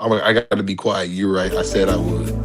I got to be quiet. You're right. I said I would.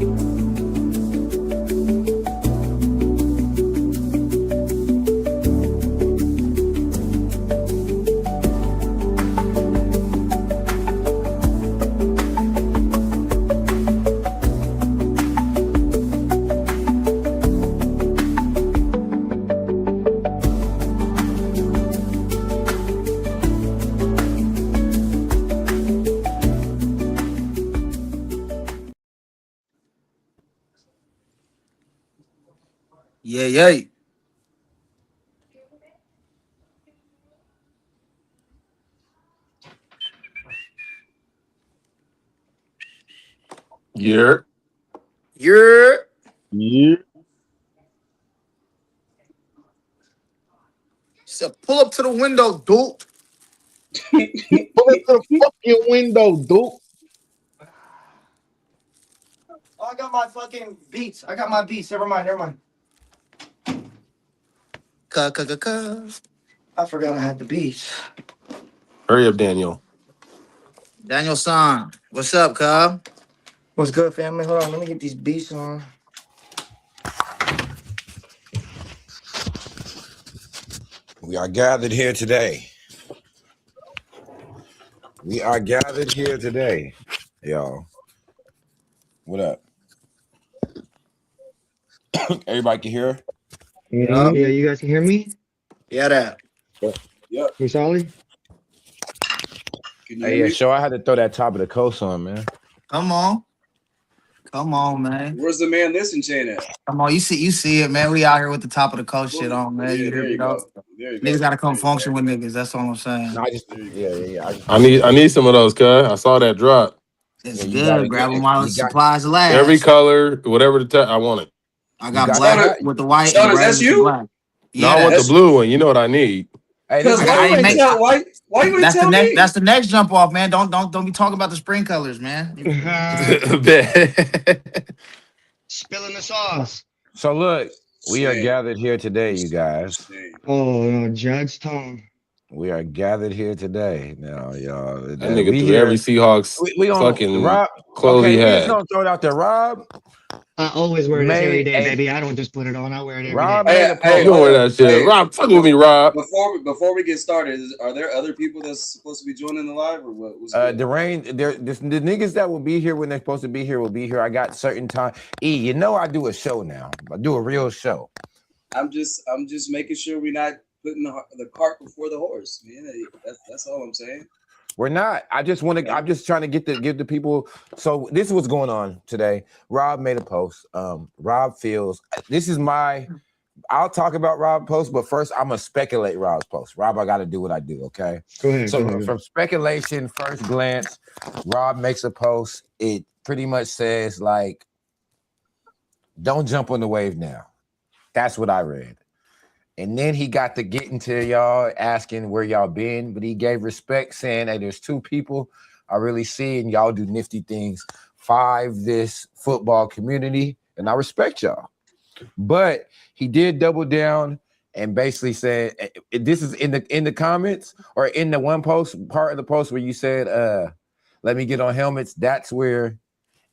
Yeah, yeah. Yeah. You're Yeah. said pull up to the window, dude. Pull up to the fucking window, dude. Oh, I got my fucking beats. I got my beats. Never mind. Never mind. Ka. I forgot I had the beats. Hurry up, Daniel. Daniel San, what's up, cub? What's good, family? Hold on, let me get these beats on. We are gathered here today. We are gathered here today, y'all. What up? Everybody can hear? Yeah, Yeah, you guys can hear me? yeah, that. Yep. We solid? Can you Hey, hear yeah, me? sure. I had to throw that top of the coast on, man. Come on, man. Where's the man listen chain at? Come on, you see it, man. We out here with the top of the coast shit on, man. Yeah, You there hear you me though? go. There you Niggas go. gotta come function with niggas. That's all I'm saying. No, I just, There you go. yeah. I need some of those, cuz. I saw that drop. It's Yeah, you got good. it. Grab them while You got, supplies Every last. color, whatever I want it. I you got got the black Shauna, hat. with the white and Shauna, is gray that with the you? black. No, Yeah, I want the That's blue one. You know what I need. Hey, because this I why you ain't ain't make. tell why you ain't tell me? That's the next jump off, man. Don't be talking about the spring colors, man. Bet. Spilling the sauce. so look, we are Shame. gathered here today, you guys. Shame. Oh, no, Judge Tom. We are gathered here today. Now, y'all, That nigga we threw every here. Seahawks We on fucking Rob. clothes Okay, he we just had. gonna throw it out there. Rob I always wear this every made day, a baby. I don't just put it on. I wear it every Rob day. made Hey, a hey, You don't post. hold wear up. that shit. Hey, Rob, fuck with me, Rob. before we get started, are there other people that's supposed to be joining the live or what? What's good? The rain, the niggas that will be here when they're supposed to be here will be here. I got certain time. You know I do a show now. I do a real show. I'm just making sure we're not putting the cart before the horse, man. That's all I'm saying. We're not. I just want to. I'm just trying to give the people. So this is what's going on today. Rob made a post. Rob feels this is my. I'll talk about Rob's post, but first I'm gonna speculate Rob's post. Rob, I got to do what I do. Okay. Go ahead. So from speculation, first glance, Rob makes a post. It pretty much says like, "Don't jump on the wave now." That's what I read. And then he got to get into y'all asking where y'all been, but he gave respect, saying, "Hey, there's two people I really see, and y'all do nifty things. 5, this football community, and I respect y'all." But he did double down and basically said, "This is in the comments or in the one post part of the post where you said, let me get on helmets." That's where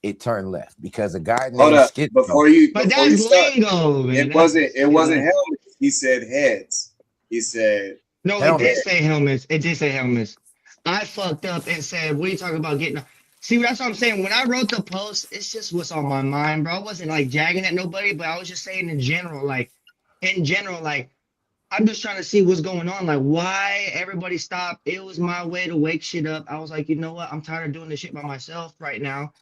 it turned left because a guy Hold named up Skid. before But you that's start. lingo, man. It wasn't Like, helmets. He said heads. He said no, it did Helmet. say helmets. It did say helmets. I fucked up and said, what are you talking about getting? See, that's what I'm saying. When I wrote the post, it's just what's on my mind, bro. I wasn't like jagging at nobody, but I was just saying in general, like, I'm just trying to see what's going on. Like, why everybody stopped. It was my way to wake shit up. I was like, you know what? I'm tired of doing this shit by myself right now.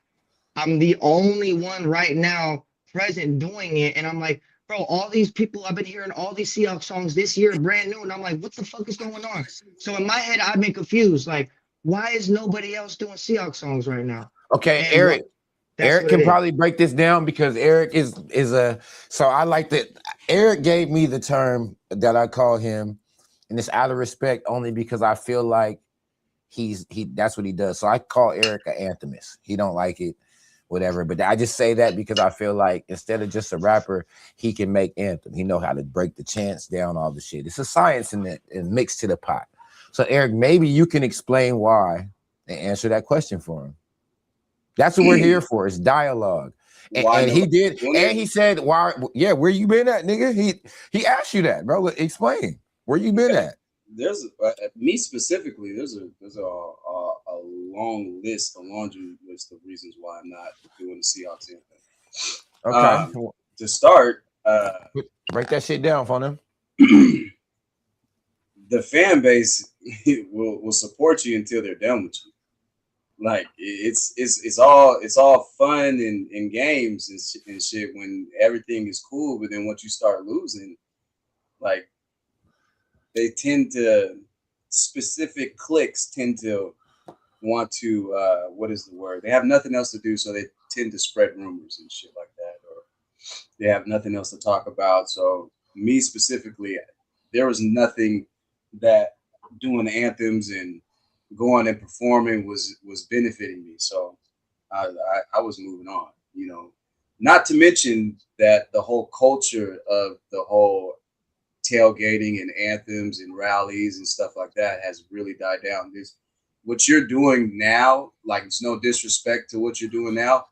I'm the only one right now present doing it. And I'm like, bro, all these people, I've been hearing all these Seahawks songs this year, brand new. And I'm like, what the fuck is going on? So in my head, I've been confused. Like, why is nobody else doing Seahawks songs right now? Okay, And Eric. that's Eric what it can is. probably break this down because Eric is a. So I like that. Eric gave me the term that I call him, and it's out of respect only because I feel like he that's what he does. So I call Eric an anthemist. He don't like it, whatever. But I just say that because I feel like instead of just a rapper, he can make anthem. He know how to break the chants down, all the shit. It's a science in it and mixed to the pot. So Eric, maybe you can explain why and answer that question for him. That's what we're here for. It's dialogue. Why And he nobody's did, doing and it? he said, "Why? Yeah, where you been at, nigga?" He asked you that, bro. Explain where you been at. There's me specifically. There's a long list, a laundry list of reasons why I'm not doing the Seahawks anthem. Okay, To start, break that shit down for them. the fan base will support you until they're done with you. Like it's all fun and games and shit when everything is cool, but then once you start losing, like they tend to specific cliques tend to want to what is the word? They have nothing else to do, so they tend to spread rumors and shit like that, or they have nothing else to talk about. So me specifically, there was nothing that doing the anthems and going and performing was benefiting me. So I was moving on, you know. Not to mention that the whole culture of the whole tailgating and anthems and rallies and stuff like that has really died down. This what you're doing now, like it's no disrespect to what you're doing now,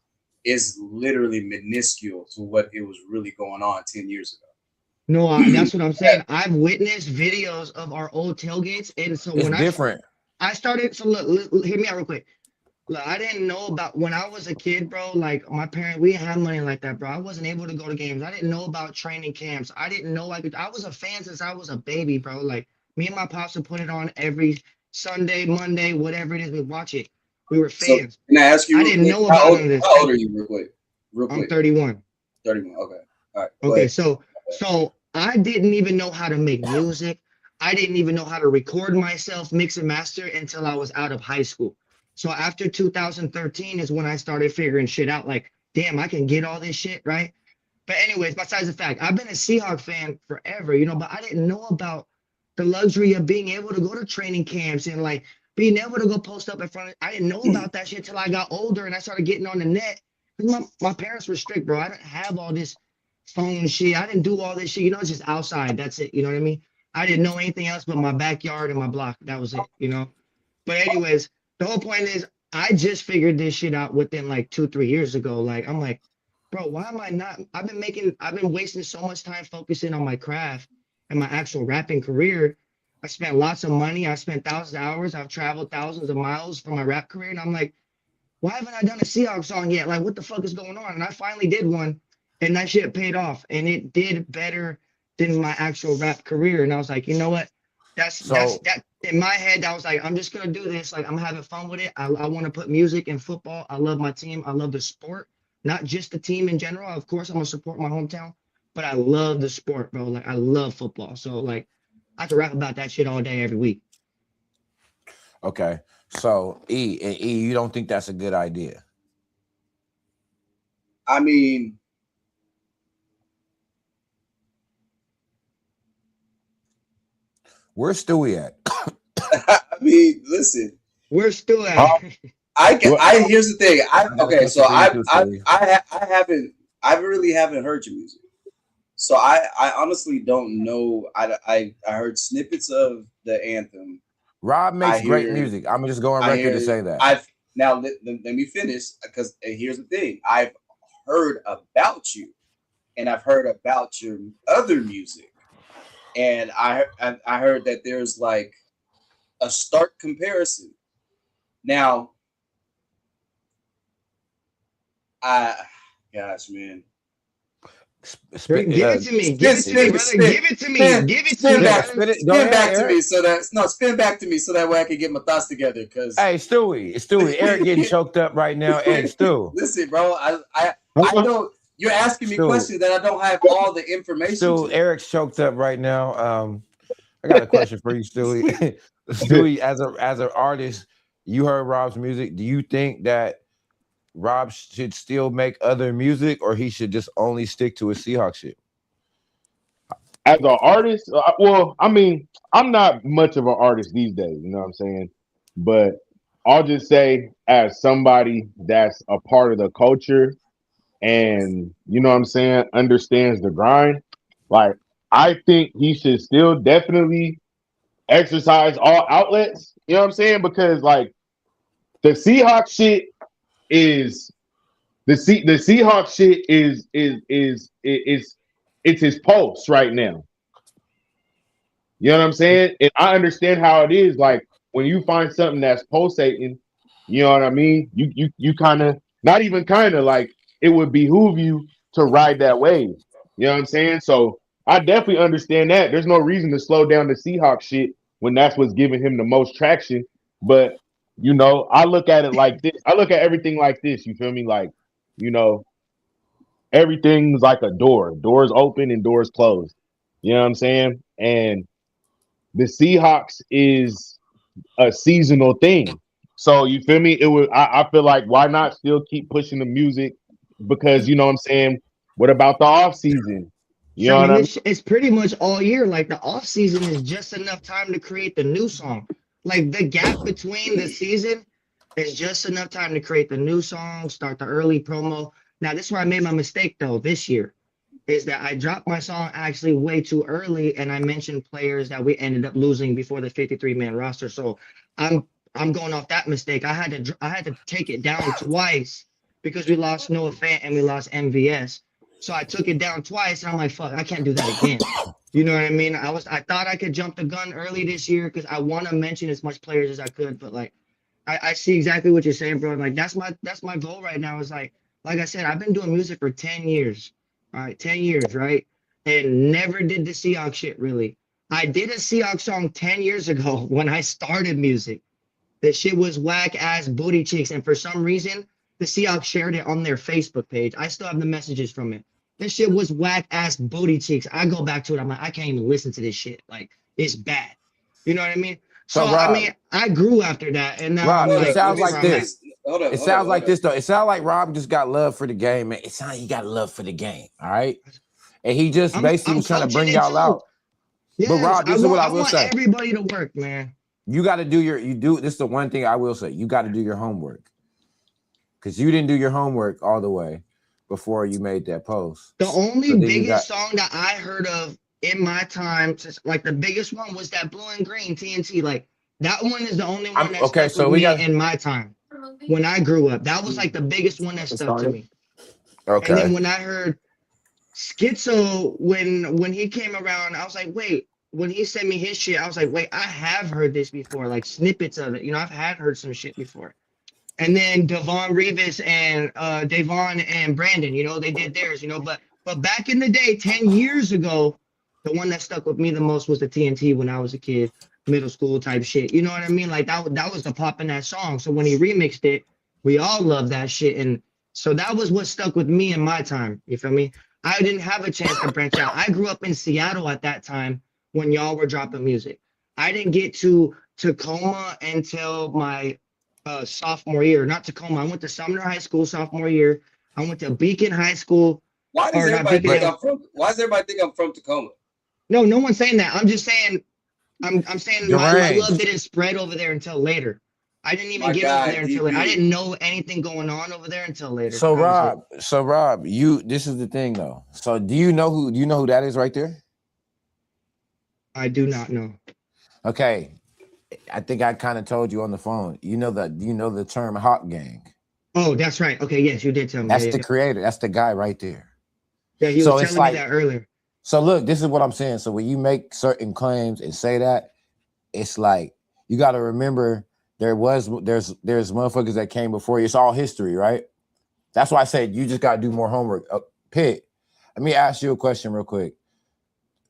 is literally minuscule to what it was really going on 10 years ago. No, that's what I'm saying. I've witnessed videos of our old tailgates, and so It's when different. I started, so look, hear me out real quick. Look, I didn't know about when I was a kid, bro. Like my parents, we didn't have money like that, bro. I wasn't able to go to games. I didn't know about training camps. I didn't know I was a fan since I was a baby, bro. Like me and my pops would put it on every Sunday, Monday, whatever it is, we watch it. We were So fans. can I ask you I real didn't quick? know about none of this. How old are you, real quick? I'm 31. 31. Okay. All right. Go Okay, ahead. so I didn't even know how to make music. I didn't even know how to record myself, mix and master until I was out of high school. So after 2013 is when I started figuring shit out. Like, damn, I can get all this shit, right? But anyways, besides the fact, I've been a Seahawk fan forever, you know, but I didn't know about the luxury of being able to go to training camps and like being able to go post up in front of. I didn't know about that shit till I got older and I started getting on the net. My parents were strict, bro. I didn't have all this phone shit. I didn't do all this shit. You know, it's just outside. That's it. You know what I mean? I didn't know anything else but my backyard and my block. That was it, you know? But anyways, the whole point is I just figured this shit out within like 2-3 years ago. Like, I'm like, bro, why am I not? I've been wasting so much time focusing on my craft and my actual rapping career. I spent lots of money. I spent thousands of hours. I've traveled thousands of miles for my rap career. And I'm like, why haven't I done a Seahawks song yet? Like, what the fuck is going on? And I finally did one, and that shit paid off, and it did better than my actual rap career. And I was like, you know what? That's that in my head. I was like, I'm just gonna do this. Like, I'm having fun with it. I want to put music and football. I love my team. I love the sport, not just the team in general. Of course, I'm gonna support my hometown, but I love the sport, bro. Like, I love football. So like, I could rap about that shit all day, every week. Okay. So E, you don't think that's a good idea? I mean, where's Stewie at? I mean, listen. We're still at. Here's the thing. I really haven't heard your music. So I honestly don't know. I heard snippets of the anthem. Rob makes great music. I'm just going on record to say that. Let me finish, because here's the thing. I've heard about you, and I've heard about your other music, and I heard that there's like a stark comparison. Now, gosh, man. Give it to me. Give it to me, brother. Give it to me. Give it to me. Spin back to me spin back to me so that way I can get my thoughts together. Cause hey, Stewie, Eric getting choked up right now. And Stu, listen, bro, I know you're asking me questions that I don't have all the information. Stu, Eric's choked up right now. I got a question for you, Stewie. Stewie, as an artist, you heard Rob's music. Do you think that Rob should still make other music, or he should just only stick to his Seahawks shit? As an artist, well, I mean, I'm not much of an artist these days, you know what I'm saying? But I'll just say, as somebody that's a part of the culture and, you know what I'm saying, understands the grind, like, I think he should still definitely exercise all outlets, you know what I'm saying? Because, like, the Seahawks shit is the Seahawks shit is it's his pulse right now. You know what I'm saying? And I understand how it is. Like when you find something that's pulsating, you know what I mean? You kind of not even kind of like it would behoove you to ride that wave. You know what I'm saying? So I definitely understand that. There's no reason to slow down the Seahawks shit when that's what's giving him the most traction. But you know, I look at it like this. I look at everything like this. You feel me? Like, you know, everything's like a door. Doors open and doors closed. You know what I'm saying? And the Seahawks is a seasonal thing. So you feel me? It would I feel like why not still keep pushing the music? Because you know what I'm saying? What about the off season? You I know what mean, I mean? it's pretty much all year. Like the off season is just enough time to create the new song. Like the gap between the season is just enough time to create the new song, start the early promo. Now, this is where I made my mistake though this year, is that I dropped my song actually way too early, and I mentioned players that we ended up losing before the 53-man roster. So I'm going off that mistake. I had to take it down twice because we lost Noah Fant and we lost MVS. So I took it down twice, and I'm like, fuck, I can't do that again. You know what I mean? I thought I could jump the gun early this year because I want to mention as much players as I could, but like I see exactly what you're saying, bro. Like that's my goal right now. Is like I said, I've been doing music for 10 years. All right, 10 years, right? And never did the Seahawks shit really. I did a Seahawks song 10 years ago when I started music. That shit was whack ass booty cheeks, and for some reason the Seahawks shared it on their Facebook page. I still have the messages from it. This shit was whack ass booty cheeks. I go back to it. I'm like, I can't even listen to this shit. Like, it's bad. You know what I mean? So, So Rob, I mean, I grew after that, and now I'm Rob, Hold it up, like, let sounds me that's like where let I'm me at. this. hold up, It hold up, sounds like hold up. this though. It sounds like Rob just got love for the game, man. It sounds like he got love for the game. All right, and he just basically I'm was trying to coaching bring it y'all too. out. But Yes, Rob, this is what I I will want say. everybody to work, man. You got to do this is the one thing I will say. You got to do your homework because you didn't do your homework all the way before you made that post. The only So then you got biggest song that I heard of in my time, like the biggest one was that Blue and Green TNT. Like that one is the only one that okay. stuck with So we me got in my time when I grew up. That was like the biggest one that stuck to me. And then okay. when I heard Schizo, when he came around, I was like, wait. When he sent me his shit, I was like, wait, I have heard this before, like snippets of it. You know, I've had heard some shit before. And then Devon Revis and Davon and Brandon, you know, they did theirs, you know. But back in the day, 10 years ago, the one that stuck with me the most was the TNT when I was a kid, middle school type shit. You know what I mean? Like that was the pop in that song. So when he remixed it, we all loved that shit. And so that was what stuck with me in my time. You feel me? I didn't have a chance to branch out. I grew up in Seattle at that time when y'all were dropping music. I didn't get to Tacoma until my sophomore year, not Tacoma. I went to Sumner High School sophomore year. I went to Beacon High School, Why does or not everybody Beacon. think I'm from? Why does everybody think I'm from Tacoma? No, no one's saying that. I'm just saying. I'm saying my love deranged. didn't spread over there until later. I didn't even My get over God, there until later. I DB. didn't know anything going on over there until later. So That was it. Rob, you this is the thing though. So do you know who that is right there? I do not know. Okay. I think I kind of told you on the phone. You know the term hot gang. Oh, that's right. Okay, yes, you did tell me. That's Yeah, the yeah, creator. That's the guy right there. yeah. He was So it's telling me like, that earlier. so look, this is what I'm saying. So when you make certain claims and say that, it's like you got to remember there's motherfuckers that came before you. It's all history, right? That's why I said you just got to do more homework. Pitt, let me ask you a question real quick.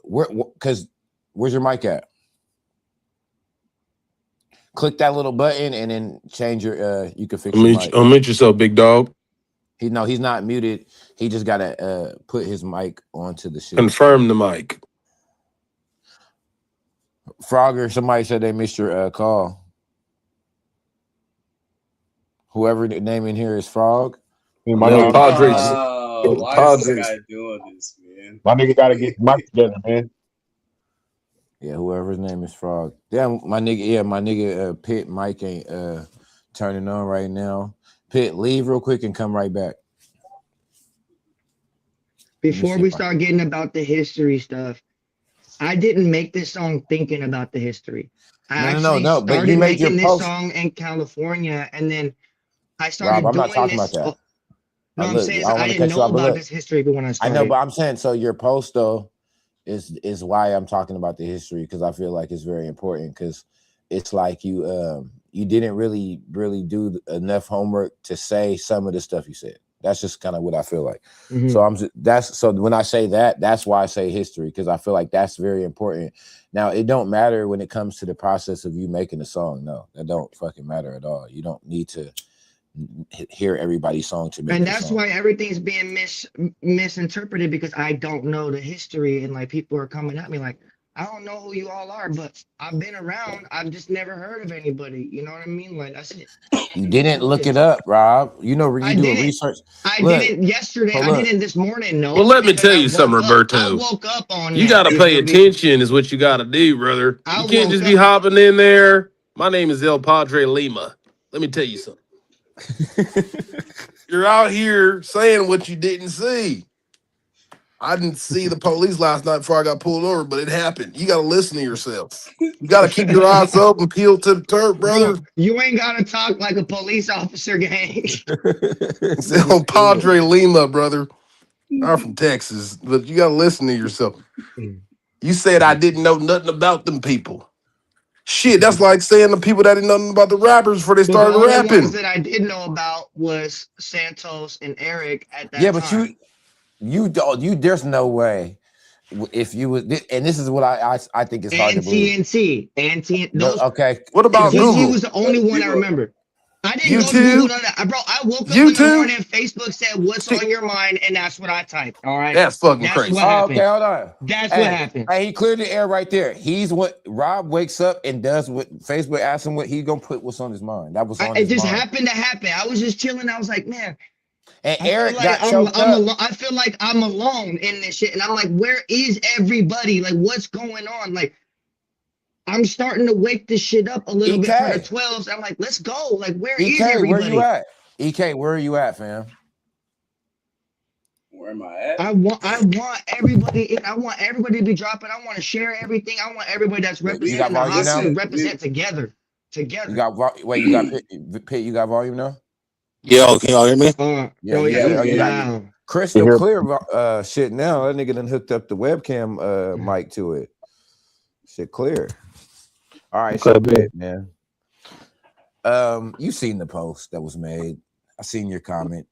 Where's your mic at? Click that little button and then change your. You can fix your mic. Unmute yourself, big dog. He's not muted. He just gotta put his mic onto the shit. Confirm the mic. Frogger, somebody said they missed your call. Whoever the name in here is Frog. My No, nigga, Padres. Oh, why is this Padres. guy doing this, man? my nigga got to get his mic together, man. Yeah, whoever's name is Frog. Damn, my nigga Pitt mic ain't turning on right now. Pitt, leave real quick and come right back. Before we start getting about the history stuff, I didn't make this song thinking about the history. I actually No. But you started made your making this post. song in California, and then I started I'm not doing talking this. about that. No, I'm Look, saying I is don't I want to didn't cut you know off, but about look, this history when I I started. know, but I'm saying so your post though is why I'm talking about the history because I feel like it's very important because it's like you didn't really do enough homework to say some of the stuff you said. That's just kind of what I feel like. So so when I say that, that's why I say history because I feel like that's very important. Now it don't matter when it comes to the process of you making a song. No, that don't fucking matter at all. You don't need to hear everybody's song to make And your that's song. why everything's being misinterpreted because I don't know the history and like people are coming at me like I don't know who you all are, but I've been around. I've just never heard of anybody. You know what I mean? Like that's it. You That's didn't all it look is. it up, Rob. You know when I you doing didn't. research. I Look, didn't yesterday. so I look. didn't this morning. Well, No, let me because tell you something, I Roberto. woke up on You that. got to You pay feel me? attention, is what you got to do, brother. I You can't woke just be up. hopping in there. My name is El Padre Lima. Let me tell you something. You're out here saying what you didn't see. I didn't see the police last night before I got pulled over, but it happened. You got to listen to yourself. You got to keep your eyes open, peeled to the turf, brother. Bro, you ain't gotta talk like a police officer, gang. It's El Padre Lima, brother. I'm from Texas, but you got to listen to yourself. You said I didn't know nothing about them people. Shit, that's like saying the people that didn't know nothing about the rappers before they But the started only ones rapping. that I did know about was Santos and Eric at that Yeah, but time. you don't. There's no way. If you was, and this is what I think is hard to And believe. TNT. And TNT. Those Okay, What and about TNT Google? was the only one I You remember. I didn't go to Google YouTube? none of that. Bro, I woke up in the YouTube? morning, Facebook said, "What's Shit, on your mind?" And that's what I typed. All right. that's fucking That's crazy. what oh, okay, happened. hold on. That's what Hey, happened. he cleared the air right there. He's what Rob wakes up and does what Facebook asks him what he gonna put what's on his mind. That was on It his just mind. happened to happen. I was just chilling. I was like, man, And I feel Eric like got choked I'm up. alone. I feel like I'm alone in this shit. And I'm like, where is everybody? Like, what's going on? Like, I'm starting to wake this shit up a little bit for the EK, 12s. I'm like, let's go. Like, where is EK, where you everybody? at? EK, where are you at, fam? where am I at? I want everybody. I want everybody to be dropping. I want to share everything. I want everybody that's You got representing the volume Hawks now? to represent together. You got wait, you got Pit, you got volume now? Yo, can y'all hear me? Yeah, Oh you yeah, Yeah, good. we Oh, it's can you hear got you. loud. crystal Here. clear shit now. That nigga done hooked up the webcam mic to it. Shit clear. All right, so Okay, Pit, man. You seen the post that was made. I seen your comment.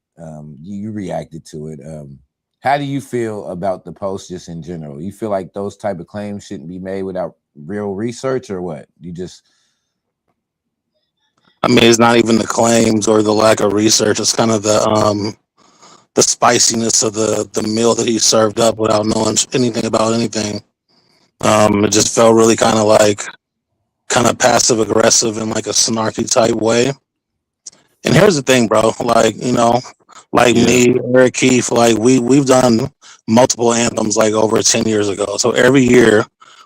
You reacted to it. How do you feel about the post just in general? You feel like those type of claims shouldn't be made without real research or what? You just I mean, it's not even the claims or the lack of research. It's kind of the spiciness of the meal that he served up without knowing anything about anything. It just felt really kind of passive aggressive in like a snarky type way. And here's the thing, bro. Like, like Yeah. me, Eric Keith, like we've done multiple anthems like over 10 years ago. So every year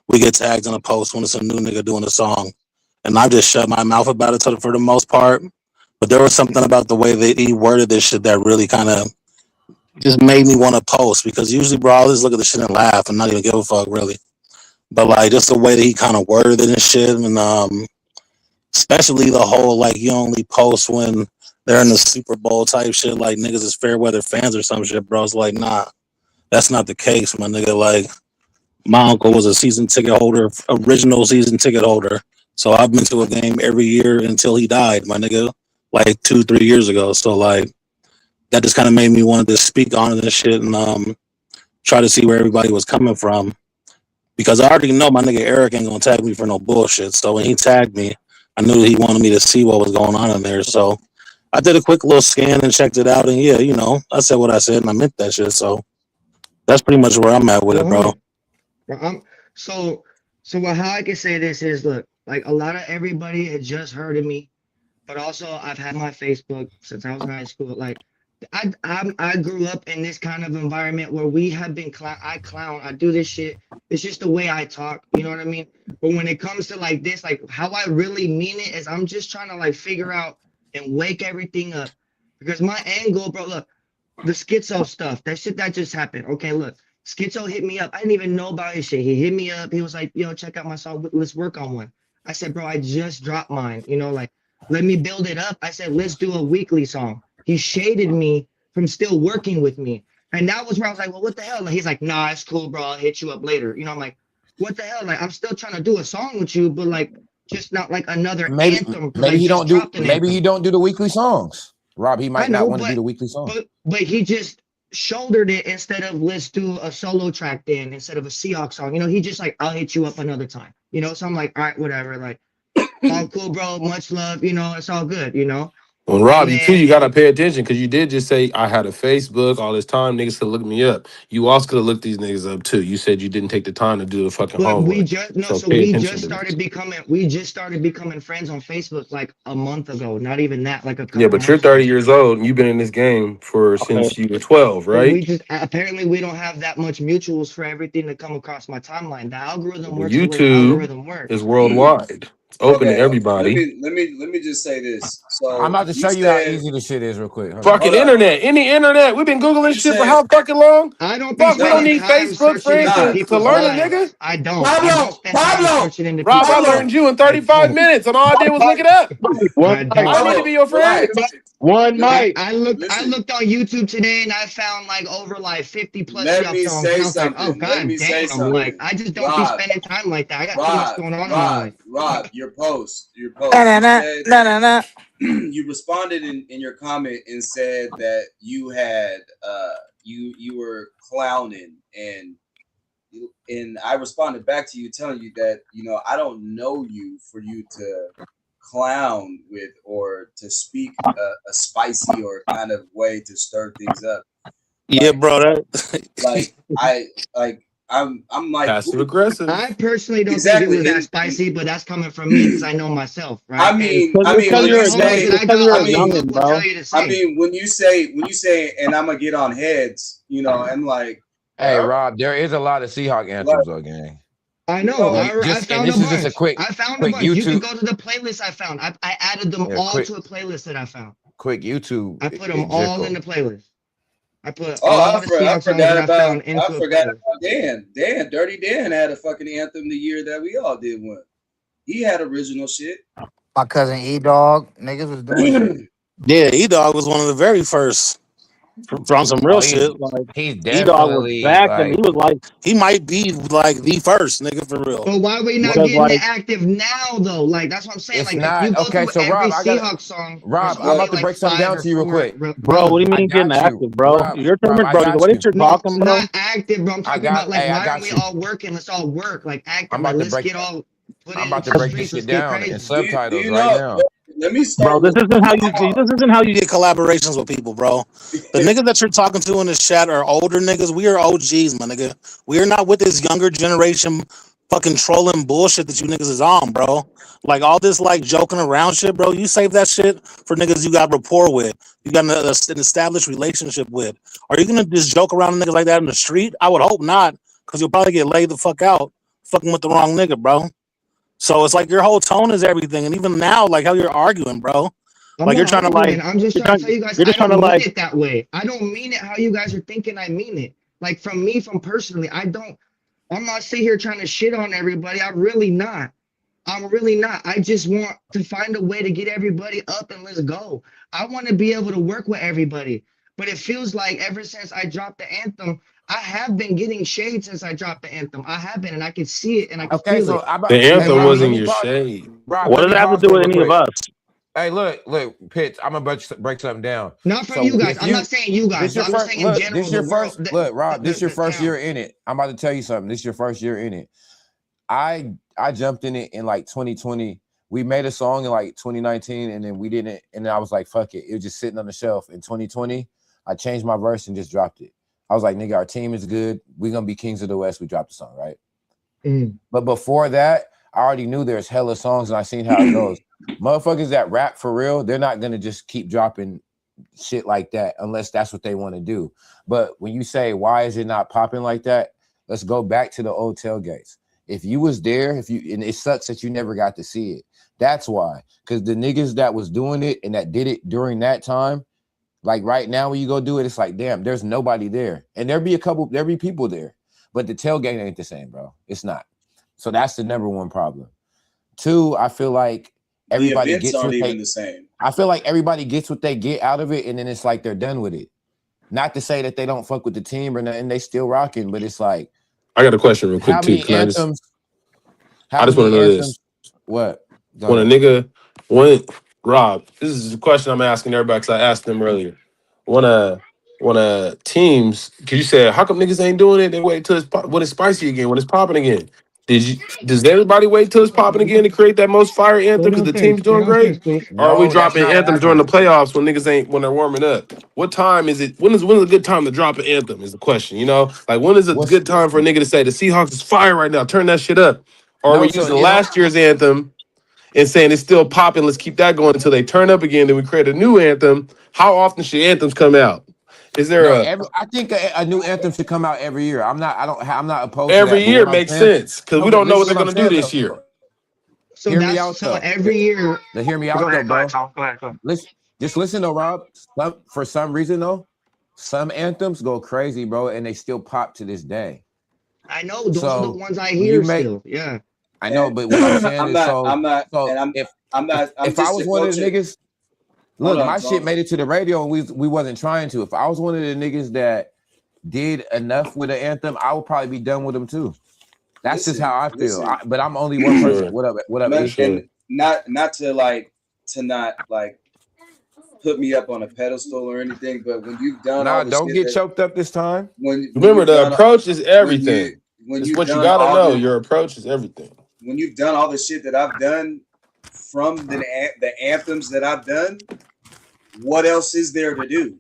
we get tagged in a post when it's a new nigga doing a song. And I just shut my mouth about it for the most part. But there was something about the way that he worded this shit that really kind of just made me want to post because usually, bro, I'll just look at the shit and laugh and not even give a fuck, really. But like just the way that he kind of worded it and shit, and especially the whole like you only post when they're in the Super Bowl type shit, like niggas is fair weather fans or some shit, bro. It's like, nah, that's not the case, my nigga. Like my uncle was a season ticket holder, original season ticket holder. So I've been to a game every year until he died, my nigga, like 2-3 years ago. So like that just kind of made me want to speak on this shit and try to see where everybody was coming from. Because I already know my nigga Eric ain't gonna tag me for no bullshit. So when he tagged me, I knew he wanted me to see what was going on in there. So I did a quick little scan and checked it out. And yeah, I said what I said and I meant that shit. So that's pretty much where I'm at with it, bro. 100. So how I can say this is look, like a lot of everybody had just heard of me, but also I've had my Facebook since I was in high school. Like I grew up in this kind of environment where we have been I clown, I do this shit. It's just the way I talk, you know what I mean? But when it comes to like this, like how I really mean it is I'm just trying to like figure out and wake everything up. Because my angle, bro, look, the schizo stuff, that shit that just happened. Okay, look, Schizo hit me up. I didn't even know about his shit. He hit me up. He was like, yo, check out my song. Let's work on one. I said, bro, I just dropped mine. Like let me build it up. I said, let's do a weekly song. He shaded me from still working with me. And that was where I was like, well, what the hell? And he's like, nah, it's cool, bro. I'll hit you up later. You know, I'm like, what the hell? Like, I'm still trying to do a song with you, but like, just not like another anthem. Maybe he don't do. Maybe he anthem. don't do the weekly songs. Rob, he might I know, not want to do the weekly song. But he just shouldered it instead of let's do a solo track then instead of a Seahawks song. You know, he just like, I'll hit you up another time. You know, so I'm like, all right, whatever. Like, all cool, bro. Much love. You know, it's all good. You know. Well, Rob, you gotta pay attention because you did just say I had a Facebook all this time. Niggas could look me up. You also could have looked these niggas up too. You said you didn't take the time to do the fucking But homework. we just we just started becoming friends on Facebook like a month ago. Not even that, like a couple. Yeah, but you're 30 years old and you've been in this game for since you were 12, right? But we just apparently we don't have that much mutuals for everything to come across my timeline. The algorithm works. YouTube the algorithm works. is worldwide. It's open to everybody. Let me just say this. So I'm about to show you how easy this shit is real quick. Fucking internet. Any internet. We've been Googling shit for how fucking long? I don't Fuck, we don't need Facebook friends to learn a nigga. I don't. Pablo, Rob, I learned you in 35 minutes and all I did was look it up. I need to be your friend. One mic. I looked on YouTube today and I found like over like 50 plus Let me songs. say Like, something. oh god damn! Like I just don't be spending time like that. I got too much going on in my life. Rob, your post. You responded in your comment and said that you had you were clowning and I responded back to you telling you that I don't know you for you to clown with or to speak a spicy or kind of way to stir things up. Yeah, bro. I'm like passive aggressive. I personally don't think it was that spicy, but that's coming from me because I know myself, right? I mean, when you say, and I'm gonna get on heads, and like, hey, Rob, there is a lot of Seahawk anthems, though, gang. I know. I found a bunch. Just a quick YouTube. You can go to the playlist I found. I added them all to a playlist that I found. Quick YouTube. I put them all in the playlist. I put I forgot about Dan. Dirty Dan had a fucking anthem the year that we all did one. He had original shit. My cousin E-Dog, niggas was doing it. Yeah, E-Dog was one of the very first from some real shit. Like, he's E-Dog was definitely back and he was like, he might be like the first nigga for real. But why are we not getting it active now though? Like that's what I'm saying. It's like not, if you go okay, through so every Rob, Seahawks song. Rob, I'm about to break something down to you real quick. Bro, what do you mean getting active, bro? Your turn, bro. What are you talking about? Not active, bro. I'm talking about like why aren't we all working? Let's all work. Like active. I'm about to break this shit down in subtitles right now. Let me start. Bro, this isn't how you get collaborations with people, bro. The niggas that you're talking to in the chat are older niggas. We are OGs, my nigga. We are not with this younger generation fucking trolling bullshit that you niggas is on, bro. Like all this like joking around shit, bro. You save that shit for niggas you got rapport with. You got an established relationship with. Are you gonna just joke around niggas like that in the street? I would hope not, because you'll probably get laid the fuck out fucking with the wrong nigga, bro. So it's like your whole tone is everything, and even now, like how you're arguing, bro. Like you're trying to like. I'm just trying to tell you guys. I don't mean it that way. I don't mean it how you guys are thinking. I mean it. Like from personally, I'm not sitting here trying to shit on everybody. I'm really not. I just want to find a way to get everybody up and let's go. I want to be able to work with everybody. But it feels like ever since I dropped the anthem, I have been getting shade since I dropped the anthem. I have been, and I can see it, and I can feel it. The anthem wasn't your shade. What does it have to do with any of us? Hey, look, Pitch. I'm gonna break something down. Not from you guys. I'm not saying you guys. I'm just saying in general. This your first. Look, Rob. This your first year in it. I'm about to tell you something. This is your first year in it. I jumped in it in like 2020. We made a song in like 2019, and then we didn't. And then I was like, fuck it. It was just sitting on the shelf. In 2020, I changed my verse and just dropped it. I was like, nigga, our team is good. We're gonna be Kings of the West. We dropped the song, right? But before that, I already knew there's hella songs, and I seen how it goes. Motherfuckers that rap for real, they're not gonna just keep dropping shit like that unless that's what they want to do. But when you say why is it not popping like that, let's go back to the old tailgates. If you was there, and it sucks that you never got to see it. That's why, because the niggas that was doing it and that did it during that time, like right now when you go do it, it's like, damn, there's nobody there. And there'll be people there, but the tailgate ain't the same, bro. It's not. So that's the number one problem. Two, I feel like everybody events gets aren't what even they. the same. I feel like everybody gets what they get out of it, and then it's like they're done with it. Not to say that they don't fuck with the team or nothing, they still rocking, but it's like I got a question real quick how too. many Can I just? anthems? I How just want to many know anthems? this. What? Go When a ahead. nigga, when Rob, this is a question I'm asking everybody because I asked them earlier. When teams, because you said, how come niggas ain't doing it? They wait till when it's spicy again, when it's popping again. Does everybody wait till it's popping again to create that most fire Go anthem because the downstairs. team's Go doing downstairs, great? please. Or are we No, that's dropping not what anthems during the happened. playoffs when they're warming up? What time is it? When is a good time to drop an anthem? Is the question. You know, like when is a What's good time for a nigga to say the Seahawks is fire right now? Turn that shit up. Or are no? we So using it don't. last year's anthem and saying it's still popping? Let's keep that going until they turn up again. Then we create a new anthem. How often should anthems come out? Is there No, a I think a new anthem should come out every year. I'm not opposed to every that. But year what I'm makes saying, sense because no, we but don't know what listen they're what I'm gonna do saying this though. year. So Hear me that's out so though. every year. Now hear me Go out though, ahead, bro. Tom. Go ahead. Listen, just listen though, Rob. For some reason though, some anthems go crazy, bro, and they still pop to this day. I know those are the So ones I when you hear make, still. Yeah. I know, And but what I'm saying I'm is, not, I'm not, so and if I'm if not, I'm if I just was a one of the culture. niggas, Hold look, on, my shit Tom. made it to the radio, and we wasn't trying to. If I was one of the niggas that did enough with an anthem, I would probably be done with them too. That's just how I feel. Listen. But I'm only For one person. sure. What up, Not, For E? sure. and not to like to not like put me up on a pedestal or anything, but when you've done all Nah, the don't shit get that choked up this time. when Remember, you've the done approach is when you everything. when It's you've what you done gotta all know. the Your approach is everything. when you've done all the shit that I've done from the anthems that I've done, what else is there to do?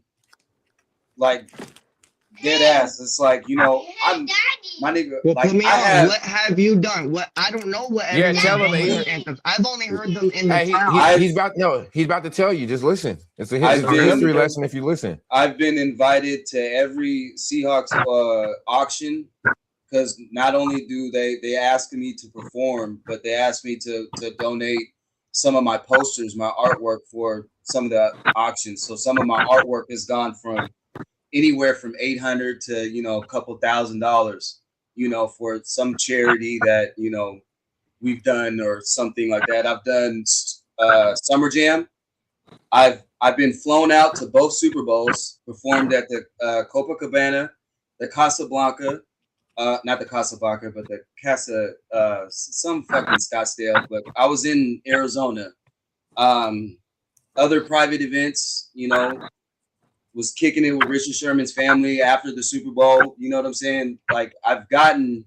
Like dead ass. It's like, I'm my nigga. Well, put Like me I on. have What have you done? What I don't know what Yeah, everyone's tell him, done with E. their anthems. I've only heard them in the Hey, town. he's about to tell you. Just listen. It's I've a history been lesson if you listen. I've been invited to every Seahawks auction because not only do they ask me to perform, but they ask me to donate some of my posters, my artwork for some of the auctions. So some of my artwork has gone from anywhere from $800 to a couple $1,000, for some charity that we've done or something like that. I've done Summer Jam. I've been flown out to both Super Bowls, performed at the Copacabana, the Casablanca, not the Casablanca, but the Casa, some fucking Scottsdale. But I was in Arizona. Other private events, was kicking it with Richard Sherman's family after the Super Bowl. You know what I'm saying? Like I've gotten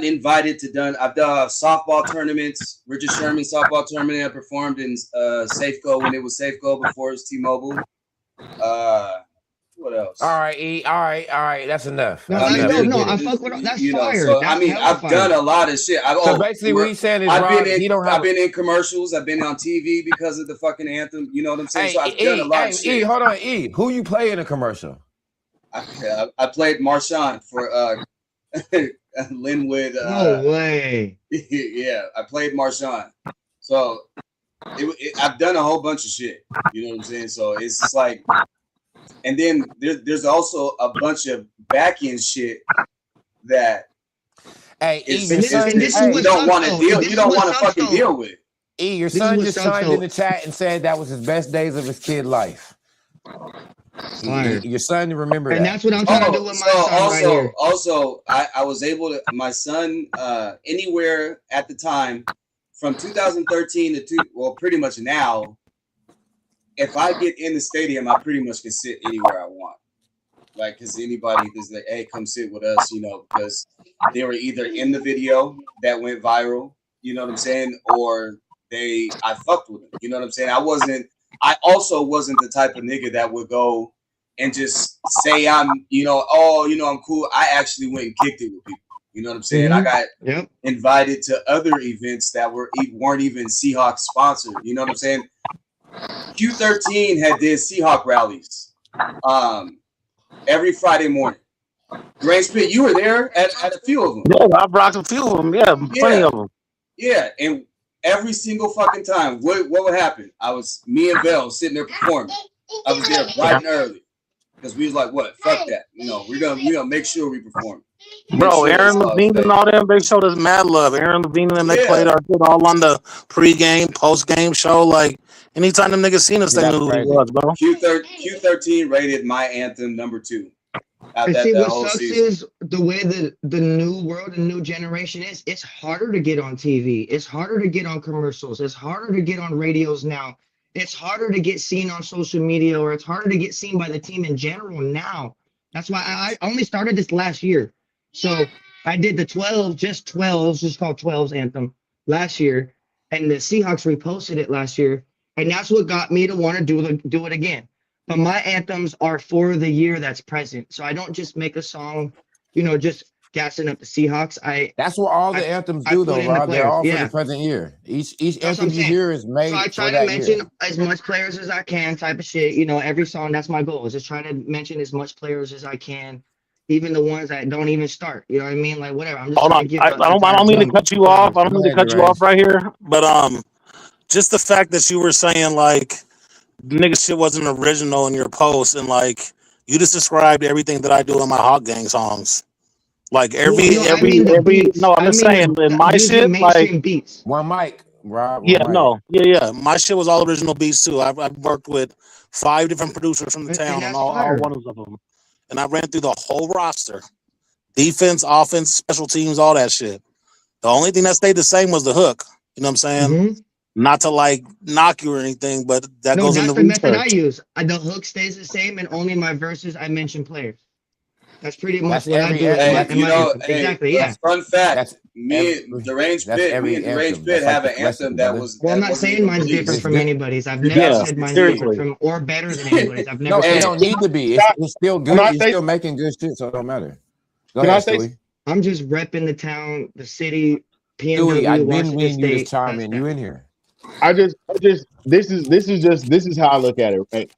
invited to I've done softball tournaments. Richard Sherman softball tournament. I performed in Safeco when it was Safeco before it was T-Mobile. What else? All right, E. All right. That's enough. No, That's that's enough. dope. We No, get I it. fuck with that's You know, fire. so I That's mean, hella I've fire. done a lot of shit. So basically, what he's saying is, Rob, he don't have. I've been in commercials. I've been on TV because of the fucking anthem. You know what I'm saying? Hey, So I've done a lot of shit. E, hold on, E. Who you play in a commercial? I played Marshawn for Linwood. No way. Yeah, I played Marshawn. So I've done a whole bunch of shit. You know what I'm saying? So it's just like, and then there's also a bunch of back end shit that Hey, E, And this is you what don't want to sucks, deal. though. You don't want to fucking deal with. E, your This is son what just sucks, chimed though. in the chat and said that was his best days of his kid life. Fire. Your son remember And that. that's what I'm trying to do with my son right here. Also, I was able to, my son, anywhere at the time from 2013 to pretty much now, if I get in the stadium, I pretty much can sit anywhere I want. Like, because anybody is like, hey, come sit with us, because they were either in the video that went viral, you know what I'm saying, or I fucked with them, you know what I'm saying. I also wasn't the type of nigga that would go and just say I'm cool. I actually went and kicked it with people. You know what I'm saying? I got invited to other events that weren't even Seahawks sponsored. You know what I'm saying? Q13 did Seahawk rallies every Friday morning. Grange Pit, you were there at a few of them. Yeah, I brought a few of them. Yeah, plenty of them. Yeah, and every single fucking time, what would happen? Me and Vel sitting there performing. I was there bright and early. because we was like, what? Fuck that. You know, we're gonna make sure we perform. Make Bro, sure it's Aaron all Levine and fake. all them, they showed us mad love. Aaron Levine and them, they played Yeah. our shit all on the pregame, postgame show. Like, anytime them niggas seen us, See, they that's knew who he crazy. was, bro. Q13 rated my anthem number 2 out And that see, what whole sucks season. is the way the new world and new generation is. It's harder to get on TV. It's harder to get on commercials. It's harder to get on radios now. It's harder to get seen on social media, or it's harder to get seen by the team in general now. That's why I only started this last year. So I did the 12, just 12s, just called 12s anthem last year, and the Seahawks reposted it last year, and that's what got me to want to do it again. But my anthems are for the year that's present. So I don't just make a song, just gassing up the Seahawks. That's what all the I, anthems I do, put though, in the Rob. They're players. all for the Yeah, present year. Each that's what anthem I'm you saying. hear is So made I for try to that year. mention as much players as I can, type of shit. Every song. That's my goal. Is just try to mention as much players as I can, even the ones that don't even start. You know what I mean? Like whatever. I'm just Hold trying on. to give I the don't, I entire don't mean to team cut you off. flowers. I don't Go mean to ahead, cut you off Jerez. right here. But just the fact that you were saying, like, nigga shit wasn't original in your post, and, like, you just described everything that I do in my Hawk Gang songs. Like, Well, no, I mean the beats. no, I'm I just mean saying, in my using shit, like, mainstream beats. One mic, Rob. yeah, One mic. no, yeah. My shit was all original beats too. I've worked with 5 different producers from the And town on that's all fire. one of them, and I ran through the whole roster: defense, offense, special teams, all that shit. The only thing that stayed the same was the hook. You know what I'm saying? Mm-hmm. Not to like knock you or anything, but that No, goes that's into the method I research. use. The hook stays the same, and only in my verses I mention players. That's pretty much That's what I every do in my Hey, in my anthem. hey, Exactly. a Yeah. fun fact. that's every Me every and Deranged anthem. Pit That's like have the an anthem classic, brother. Well, I'm that not wasn't saying even mine's different It's released. from good. anybody's. I've You never gotta Yeah, said listen mine's to it. different seriously. from or better than anybody's. I've never No, it said Hey, don't that. need to be. It's still Can good. I You're say? still making good shit, so it don't matter. Go Can I ahead, say? Stewie. I'm just repping the town, the city, Stewie, PNW, I've been Washington waiting you to State. chime That's in. You that. in here? This is how I look at it. Right?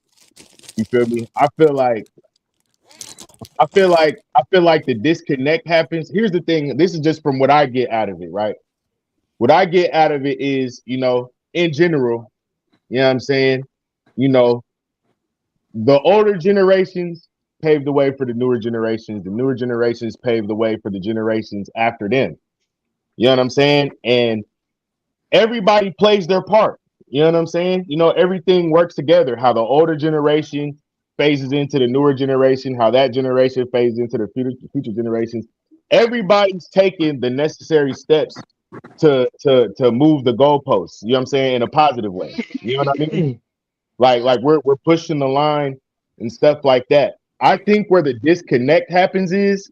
You feel me? I feel like the disconnect happens. Here's the thing. This is just from what I get out of it, right? What I get out of it is, in general, you know what I'm saying? You know, the older generations paved the way for the newer generations. The newer generations paved the way for the generations after them. You know what I'm saying? And everybody plays their part. You know what I'm saying? Everything works together. How the older generation phases into the newer generation, how that generation phases into the future generations. Everybody's taking the necessary steps to move the goalposts. You know what I'm saying? In a positive way. You know what I mean? Like we're pushing the line and stuff like that. I think where the disconnect happens is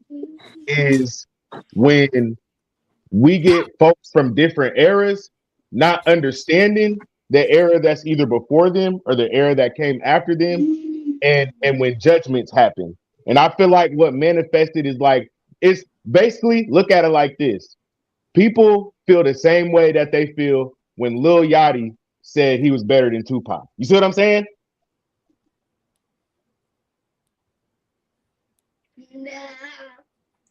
when we get folks from different eras not understanding the era that's either before them or the era that came after them, and when judgments happen. And I feel like what manifested is like, it's basically, look at it like this: people feel the same way that they feel when Lil Yachty said he was better than Tupac. You see what I'm saying?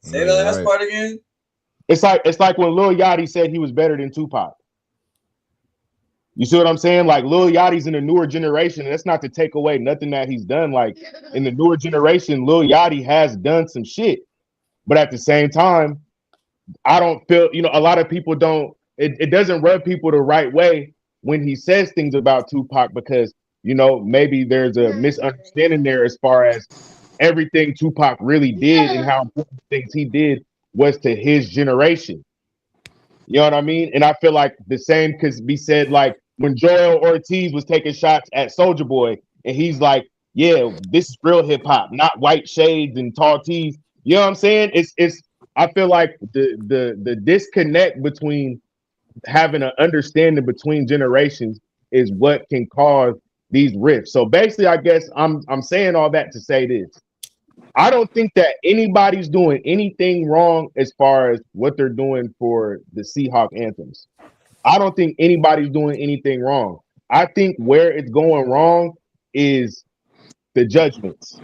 say the Right, last right. part again. It's like when Lil Yachty said he was better than Tupac. You see what I'm saying? Like, Lil Yachty's in the newer generation, and that's not to take away nothing that he's done. Like, in the newer generation, Lil Yachty has done some shit, but at the same time, I don't feel, a lot of people don't. It doesn't rub people the right way when he says things about Tupac, because maybe there's a misunderstanding there as far as everything Tupac really did and how important things he did was to his generation. You know what I mean? And I feel like the same could be said, like, when Joel Ortiz was taking shots at Soldier Boy, and he's like, "Yeah, this is real hip hop, not white shades and tall tees." You know what I'm saying? It's. I feel like the disconnect between having an understanding between generations is what can cause these rifts. So basically, I guess I'm saying all that to say this: I don't think that anybody's doing anything wrong as far as what they're doing for the Seahawk anthems. I don't think anybody's doing anything wrong. I think where it's going wrong is the judgments.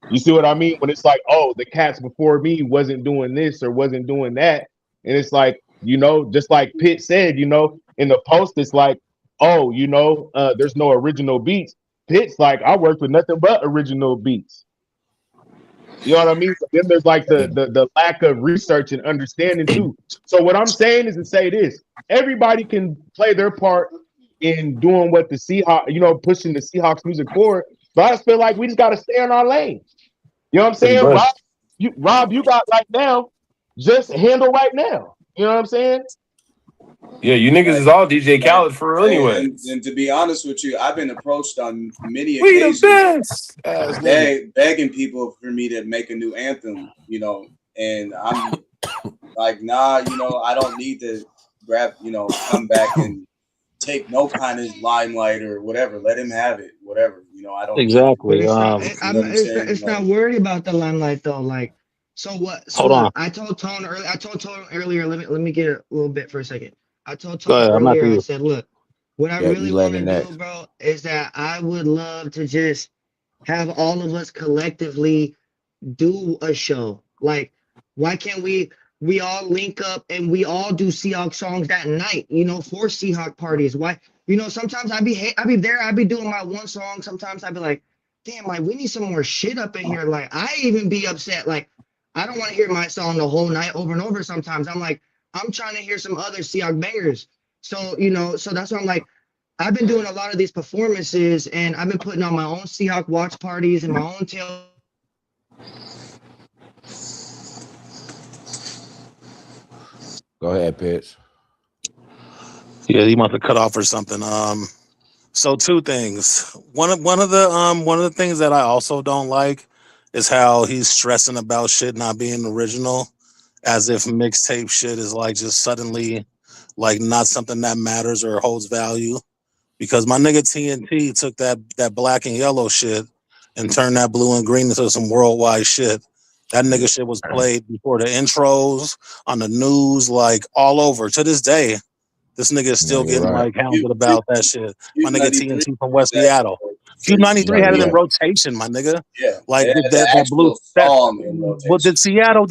You see what I mean? When it's like, oh, the cats before me wasn't doing this or wasn't doing that. And it's like, just like Pitt said, in the post, it's like, oh, there's no original beats. Pitt's like, I worked with nothing but original beats. You know what I mean? So then there's like the lack of research and understanding too. So what I'm saying is to say this: everybody can play their part in doing what the Seahawks, pushing the Seahawks music forward. But I just feel like we just got to stay in our lane. You know what I'm Pretty saying? much. Rob, you got right now. Just handle right now. You know what I'm saying? Yeah, you niggas Right, is all DJ right. Khaled for real anyway. And to be honest with you, I've been approached on many We the occasions best ass nigga. begging people for me to make a new anthem, and I'm like, nah, I don't need to come back and take no kind of limelight or whatever. Let him have it, whatever. I don't need it. But Exactly. it's not. You know what I'm saying? It's not worried about the limelight though. Like, so what? So Hold on. look, I told Tone earlier. Let me get a little bit for a second. I told Go Tone ahead. I'm earlier. after I you. said, look, what I Yep, you really want to landing do, next. bro, is that I would love to just have all of us collectively do a show. Like, why can't we all link up and we all do Seahawk songs that night, for Seahawk parties? Why, sometimes I be there, I be doing my one song. Sometimes I be like, damn, like we need some more shit up in here. Like I even be upset. Like I don't want to hear my song the whole night over and over. Sometimes I'm like, I'm trying to hear some other Seahawk bangers. So, so that's why I'm like, I've been doing a lot of these performances and I've been putting on my own Seahawk watch parties and my own tail. Go ahead, Pitch. Yeah, he must have cut off or something. So two things. One of the things that I also don't like is how he's stressing about shit not being original, as if mixtape shit is like just suddenly like not something that matters or holds value. Because my nigga TNT took that black and yellow shit and turned that blue and green into some worldwide shit. That nigga shit was played before the intros, on the news, like all over. To this day, this nigga is No, still you're getting right. like hounded about that shit. My Cube nigga 93 TNT from West that Seattle. Cube crazy. 93 No, had it you're in right. rotation, my nigga. Yeah, Like it had the that blue actual that song in what rotation. did Seattle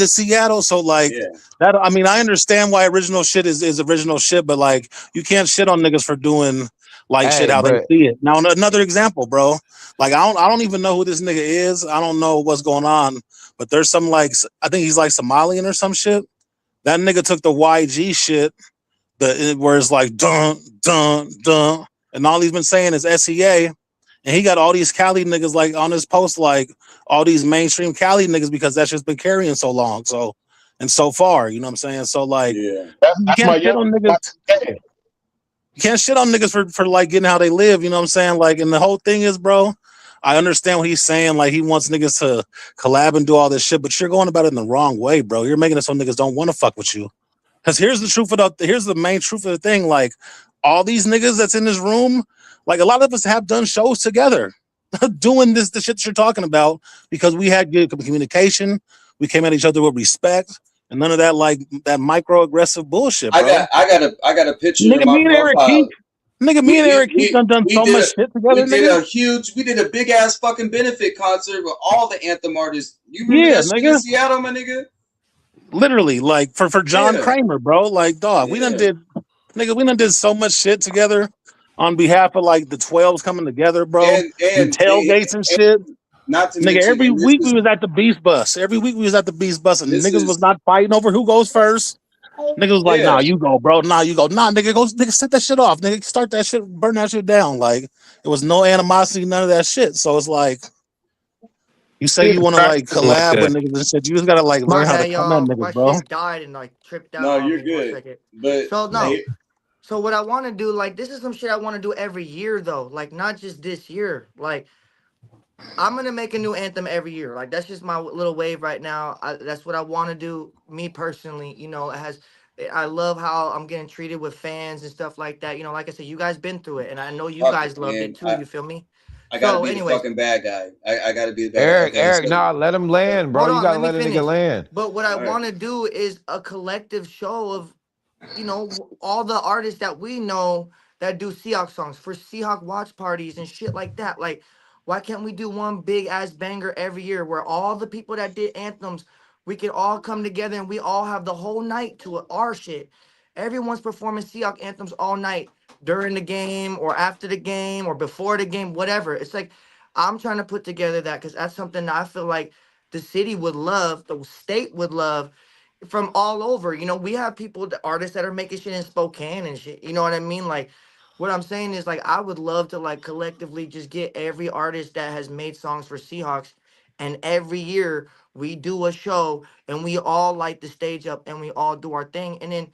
so like Yeah, that. I mean, I understand why original shit is original shit, but like you can't shit on niggas for doing like shit Hey, how they but see it. Now another example, bro. Like I don't even know who this nigga is. I don't know what's going on, but there's some like I think he's like Somalian or some shit. That nigga took the YG shit, where it's like dun dun dun, and all he's been saying is SEA, and he got all these Cali niggas like on his post, like all these mainstream Cali niggas because that's just been carrying so long, so and so far, you know what I'm saying? So like yeah. you That's my can't shit young. on niggas. You can't shit on niggas for like getting how they live, you know what I'm saying? Like, and the whole thing is, bro, I understand what he's saying. Like, he wants niggas to collab and do all this shit, but you're going about it in the wrong way, bro. You're making it so niggas don't want to fuck with you. Because here's the main truth of the thing. Like, all these niggas that's in this room, like a lot of us have done shows together, doing the shit that you're talking about, because we had good communication. We came at each other with respect, and none of that like that microaggressive bullshit, I bro. got I got a picture in Nigga, my me and Eric Keith, profile. nigga, me We and we Eric Keith we, done we so did much a shit together, nigga. we did a big ass fucking benefit concert with all the anthem artists. You remember Yeah, that shit in nigga. Seattle, my nigga? Literally, like for John Yeah, Kramer, bro. Like, dog, yeah. we done did so much shit together on behalf of like the 12s coming together, bro. And tailgates and And shit. not to Nigga, mention, every and this week we is was at the Beast Bus. Every week we was at the Beast Bus, and this niggas was is not fighting over who goes first. Niggas was like, nah, yeah. you go, bro. Nah, you go. Nah, nigga, set that shit off. Nigga, start that shit, burn that shit down. Like, it was no animosity, none of that shit. So it's like, you say you want to like Like collab with that. niggas and shit. You just gotta like My learn how to bad, come at y'all. niggas, My bro. shit died and like tripped out No, on you're me for a good. second. But So Yeah. no. So what I want to do, like, this is some shit I want to do every year though. Like, not just this year. Like, I'm gonna make a new anthem every year. Like, that's just my little wave right now. That's what I want to do. Me personally, it has. I love how I'm getting treated with fans and stuff like that. Like I said, you guys been through it, and I know you fuck it, guys loved it man. too. You feel me? I gotta So, be the anyways, fucking bad guy. I gotta be the bad guy. Eric, Okay, so nah, let him land, bro. hold You on, gotta let me let a nigga finish. land. But what I all right. want to do is a collective show of, all the artists that we know that do Seahawk songs for Seahawk watch parties and shit like that. Like, why can't we do one big ass banger every year where all the people that did anthems, we can all come together and we all have the whole night to our shit. Everyone's performing Seahawk anthems all night during the game or after the game or before the game, whatever. It's like I'm trying to put together that because that's something that I feel like the city would love, the state would love from all over. You know, we have people, the artists that are making shit in Spokane and shit. You know what I mean? Like, what I'm saying is, like, I would love to, like, collectively just get every artist that has made songs for Seahawks, and every year we do a show and we all light the stage up and we all do our thing. And then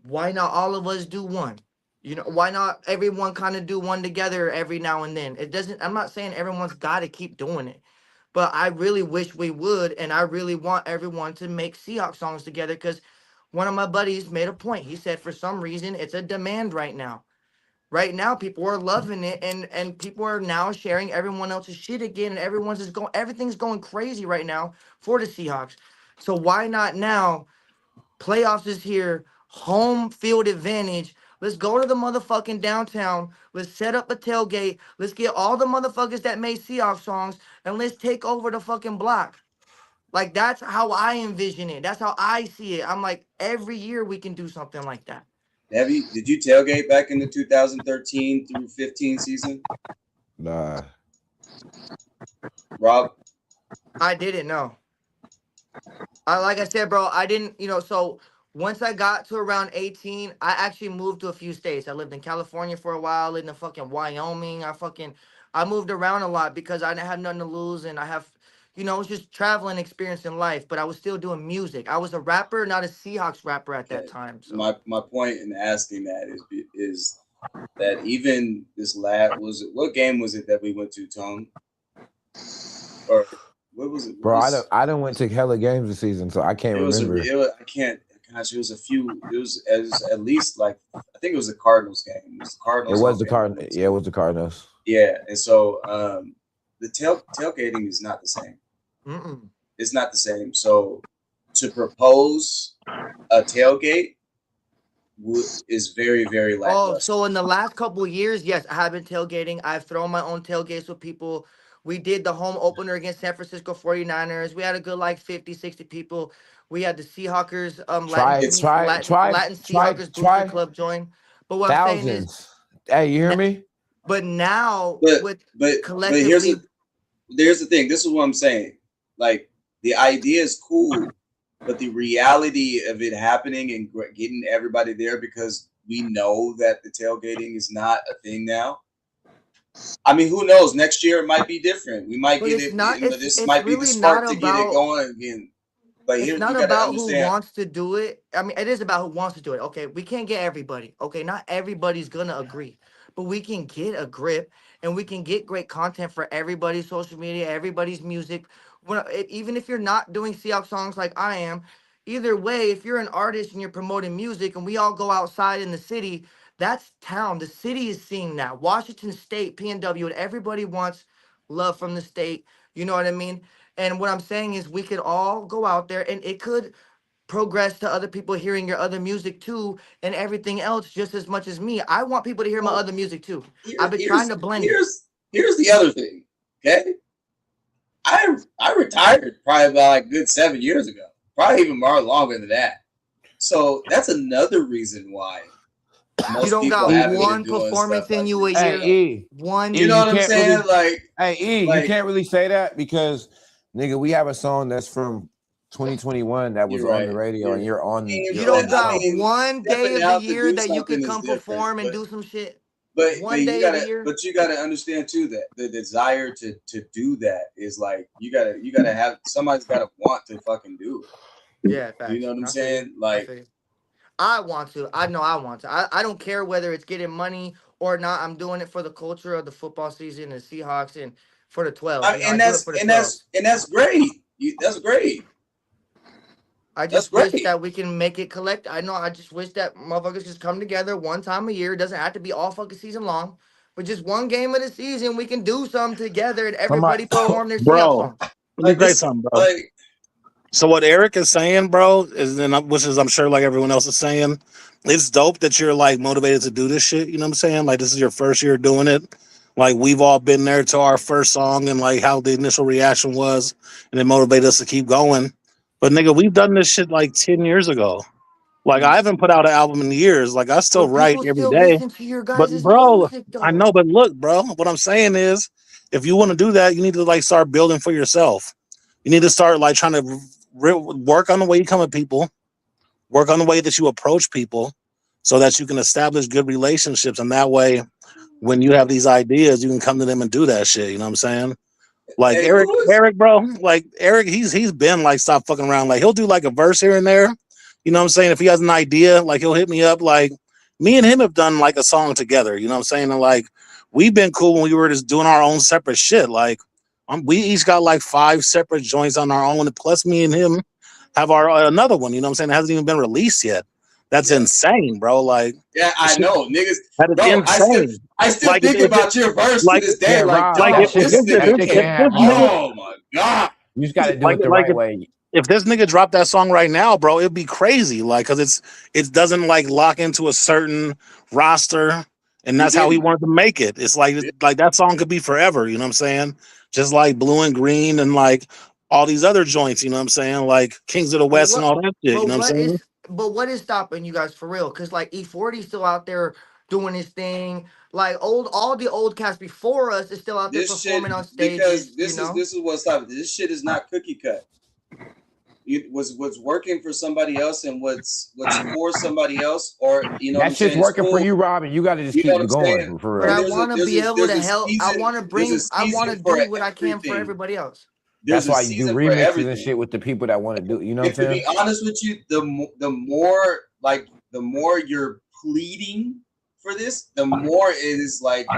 why not all of us do one? You know, why not everyone kind of do one together every now and then? It doesn't, I'm not saying everyone's got to keep doing it, but I really wish we would. And I really want everyone to make Seahawks songs together, because one of my buddies made a point. He said, for some reason, it's a demand right now. Right now, people are loving it, and people are now sharing everyone else's shit again, and everything's going crazy right now for the Seahawks. So why not now? Playoffs is here. Home field advantage. Let's go to the motherfucking downtown. Let's set up a tailgate. Let's get all the motherfuckers that made Seahawks songs and let's take over the fucking block. Like, that's how I envision it. That's how I see it. I'm like, every year we can do something like that. Did you tailgate back in the 2013 through 15 season? Nah. Rob? I didn't know. Like I said, bro, I didn't, so once I got to around 18, I actually moved to a few states. I lived in California for a while, lived in fucking Wyoming. I moved around a lot because I didn't have nothing to lose, and it was just traveling experience in life, but I was still doing music. I was a rapper, not a Seahawks rapper at that time. So My point in asking that is that even this what game was it that we went to, Tone? Or what was it? Bro, I done went to hella games this season, so I can't remember. It was a few. It was at least, like, I think it was the Cardinals game. It was the Cardinals. It was the Cardinals. Yeah, it was the Cardinals. Yeah, and so the tailgating is not the same. Mm-mm. It's not the same. So to propose a tailgate is very, very lackluster. Oh, so in the last couple of years, yes, I have been tailgating. I've thrown my own tailgates with people. We did the home opener against San Francisco 49ers. We had a good, like, 50, 60 people. We had the Seahawkers, Latin Seahawkers Booster Club join. But what thousands. I'm saying is, hey, you hear me? But now, but here's the thing. This is what I'm saying. Like, the idea is cool, but the reality of it happening and getting everybody there, because we know that the tailgating is not a thing now. I mean, who knows? Next year it might be different. We might get it, but this might be the spark to get it going again. But it's not about who wants to do it. I mean, it is about who wants to do it. Okay, we can't get everybody. Okay, not everybody's gonna agree, but we can get a grip and we can get great content for everybody's social media, everybody's music. Even if you're not doing Seahawks songs like I am, either way, if you're an artist and you're promoting music and we all go outside in the city, that's town. The city is seeing that. Washington State, PNW, and everybody wants love from the state. You know what I mean? And what I'm saying is we could all go out there and it could progress to other people hearing your other music too and everything else just as much as me. I want people to hear my other music too. I've been trying to blend it. Here's the other thing, okay? I retired probably about like good 7 years ago. Probably even more longer than that. So that's another reason why you don't got one performance in you a year. Hey, one. You know what I'm saying? You can't really say that because, nigga, we have a song that's from 2021 that was on the radio, and you're on. You don't got one day of the year that you can come perform and do some shit. But you gotta understand too that the desire to do that is like you gotta have somebody's gotta want to fucking do it. Yeah, facts. You know what I'm saying? Like, I want to. I know I want to. I don't care whether it's getting money or not. I'm doing it for the culture of the football season and Seahawks and for the 12. And that's great. That's great. I just wish that we can make it collect. I just wish that motherfuckers just come together one time a year. It doesn't have to be all fucking season long, but just one game of the season, we can do something together and everybody perform their Seahawks song. Like, great song, bro. So what Eric is saying, bro, which is I'm sure like everyone else is saying, it's dope that you're like motivated to do this shit. You know what I'm saying? Like, this is your first year doing it. Like, we've all been there to our first song and like how the initial reaction was, and it motivated us to keep going. But nigga, we've done this shit like 10 years ago. Like, I haven't put out an album in years. Like, I still write every day. But bro, music, I know. But look, bro, what I'm saying is, if you want to do that, you need to like start building for yourself. You You need to start like trying to work on the way you come at people, work on the way that you approach people, so that you can establish good relationships, and that way, when you have these ideas, you can come to them and do that shit. You know what I'm saying? Like Hey, who is Eric, bro. Like Eric, he's been like stop fucking around. Like he'll do like a verse here and there. You know what I'm saying? If he has an idea, like he'll hit me up. Like me and him have done like a song together. You know what I'm saying? And like we've been cool when we were just doing our own separate shit. Like we each got like 5 separate joints on our own. Plus me and him have our another one. You know what I'm saying? It hasn't even been released yet. That's insane, bro. Like yeah, I know, niggas. that is Bro, insane. I still Like, think if about your verse like, to this day. Yeah, Like, Rob, dog, like this if nigga this can. nigga, Oh my god. You just got to do like it the like right way. if this nigga dropped that song right now, bro, it'd be crazy. Like, cause it doesn't like lock into a certain roster, and that's how he wanted to make it. It's like that song could be forever. You know what I'm saying? Just like Blue and Green and like all these other joints. You know what I'm saying? Like Kings of the West and all that shit. You know what I'm saying? But what is stopping you guys for real? Because like E40 still out there doing his thing. Like all the old cast before us is still out there This shit, performing on because stages. this is what's happening. This shit is not cookie cut. It was what's working for somebody else and what's for somebody else, or you know what I'm That shit's saying? working for you, Robin. You got to just You know keep what it I'm saying? going for But real. I And want to be able to a help. I season, want to there's a bring. I want to season for do what I can for everything. everybody else. There's That's a why you do season for remixes everything. and shit with the people that want to do. You know what I'm And to saying? be honest with you, the more like the more you're pleading for this, the more it is like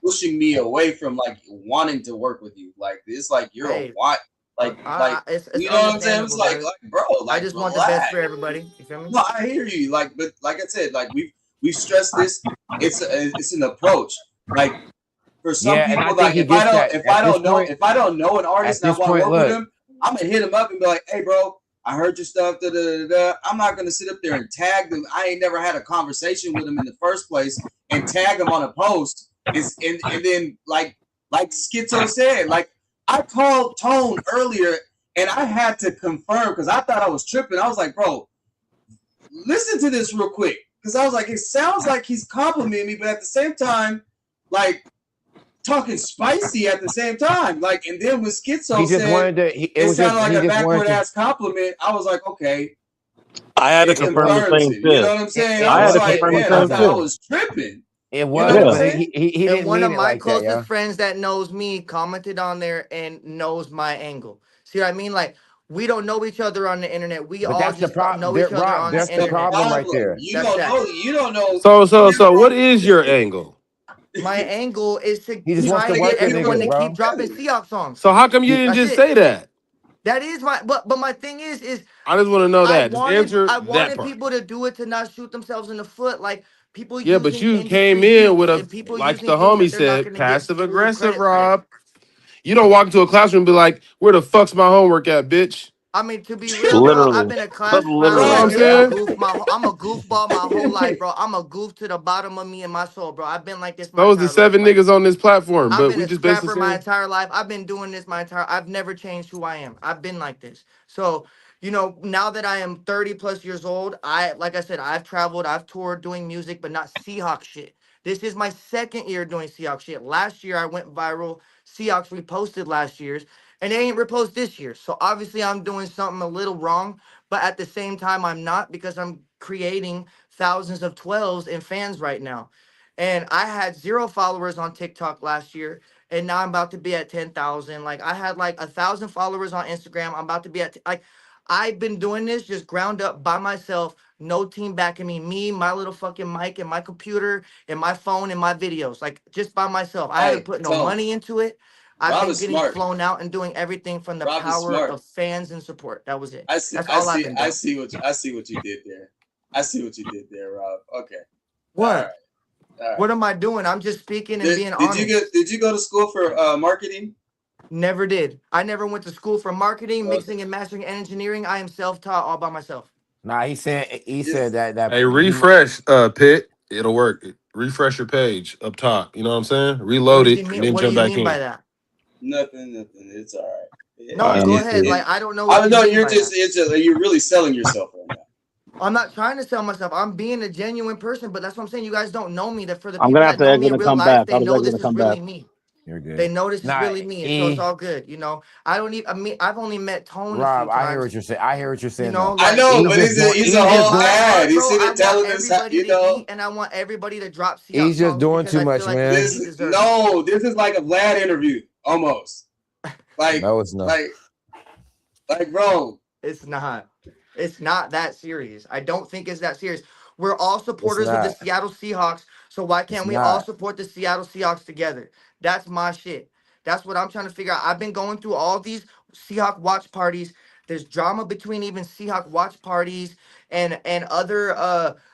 pushing me away from like wanting to work with you. Like it's like you're Hey, a what? Like it's you know what I'm saying? It's understandable, like guys. bro, I like just want the relax. best for everybody. You feel me? No, I hear you. Like, but like I said, like we stressed this. It's an approach. Like for some Yeah, and I people, think like he gets that. if At I this don't know point, an artist at and I this want to point, work with look, him, I'm gonna hit him up and be like, hey, bro, I heard your stuff. Da, da, da, da. I'm not gonna sit up there and tag them. I ain't never had a conversation with him in the first place and tag him on a post. And then like Schizo said, like I called Tone earlier and I had to confirm because I thought I was tripping. I was like, bro, listen to this real quick. Because I was like, it sounds like he's complimenting me, but at the same time, like talking spicy at the same time. Like, and then when Schizo he just said wanted to. it sounded like a backward ass compliment, I was like, okay. I had to It confirm the confirms same it. You shit. know what I'm saying? It I I had was to like, confirm the man, I same thought I shit. was tripping. It You know was, what I'm but saying? he And didn't one mean of it my like that, closest yeah. friends that knows me commented on there and knows my angle. See what I mean? Like we don't know each other on the internet. We But all that's the just problem, know each other Rob. on the That's the The internet. problem right problem. there. You That's don't that. know. You don't know. So what is your angle? My angle is to He just wants try to to work get with everyone niggas, to keep bro. dropping Seahawks songs. So how come you didn't That's just it. say that? That is my but my thing is I just want to know I that. Just answer that wanted part. people to do it to not shoot themselves in the foot, like people Yeah, but using you industry came in with heat a, and people like using the things that homie they're not said, going to get passive full aggressive, credit for. Rob. You don't walk into a classroom and be like, where the fuck's my homework at, bitch? I mean, to be real, bro, I've Literally, been a but class clown. You know what literally. I'm Like I'm a saying? goof. I'm a goofball my whole life, bro. I'm a goof to the bottom of me and my soul, bro. I've been like this my Those the entire life. 7 Like niggas on this platform, I've but been we a just basically scrapper my saying, entire life. I've been doing this my entire. I've never changed who I am. I've been like this. So now that I am 30 plus years old, like I said, I've traveled, I've toured doing music, but not Seahawks shit. This is my second year doing Seahawks shit. Last year I went viral. Seahawks reposted last year's, and they ain't repost this year. So obviously I'm doing something a little wrong, but at the same time I'm not because I'm creating thousands of 12s and fans right now. And I had 0 followers on TikTok last year, and now I'm about to be at 10,000. Like I had like 1,000 followers on Instagram. I'm about to be at like I've been doing this just ground up by myself, no team backing me, my little fucking mic and my computer and my phone and my videos, like just by myself. I haven't Hey, put no Tone, money into it. I've Rob been is getting smart. flown out and doing everything from the Rob is power smart. of fans and support. That was it. I see. That's I all I've see. been I doing. see what you did there. I see what you did there, Rob. Okay. All What? right. All right. What am I doing? I'm just speaking and being honest. Did you go to school for marketing? Never did. I never went to school for marketing, Okay. mixing and mastering, and engineering. I am self-taught all by myself. Nah, he said that hey, he, refresh, Pitt. It'll work. Refresh your page up top. You know what I'm saying? What Reload does he it and mean? then What do jump you back mean by in. that? Nothing. It's all right. No, go ahead. Like I don't know what I you know mean you're by just. that. It's just you're really selling yourself right now. I'm not trying to sell myself. I'm being a genuine person, but that's what I'm saying. You guys don't know me. That for the I'm people gonna have that to know me exit in and real come life, back. they I was know exit this and is come back. really me. You're good. They notice it's Nah, really me, and so it's all good. You know, I've only met Tone a Rob, few I hear times. what you're saying. I hear what you're saying. You know, Though. I like know, He's but just doing. it's He's a just whole my doing. ad. heart, You bro. see, I they're want telling us, everybody you to know, eat, and I want everybody to drop Seahawks He's just songs doing because too I much, feel like man. this he deserves it. no, this is like a Vlad interview almost. Like, No, it's not. Bro. It's not. It's not that serious. I don't think it's that serious. We're all It's supporters of the not. Seattle Seahawks, so why It's can't we all not. support the Seattle Seahawks together? That's my shit. That's what I'm trying to figure out. I've been going through all these Seahawk watch parties. There's drama between even Seahawk watch parties and other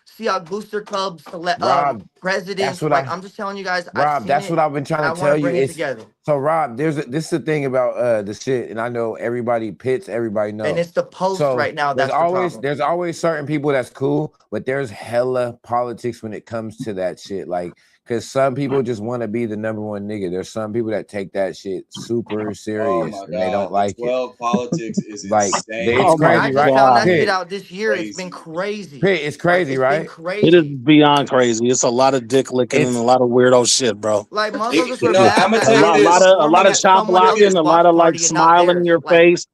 Seahawk booster clubs Rob, that's presidents. what Like I. I'm just telling you guys, I've Rob, seen that's it what I've been and I trying to want tell to you. bring it It's together. so Rob. This is the thing about the shit, and I know everybody pits, everybody And knows. it's the post So right now that's the problem. there's always certain people that's cool, but there's hella politics when it comes to that shit. Like, cause some people just want to be the number one nigga. There's some people that take that shit super Oh serious my and they don't God, the like it. 12 politics is Like, insane. it's Oh And my I crazy, just right? found that god, shit Pit, out this year. It's been Crazy. crazy. pit, it's Like crazy, it's been right? it is crazy. beyond crazy. It's a lot of dick licking and a It's lot of weirdo shit, bro. Like motherfuckers were I'm mad gonna that tell A you I lot, was lot this. of a lot performing of at chop someone Look at blocking, else's a watch lot of like party and not smiling in theirs. your Like, face,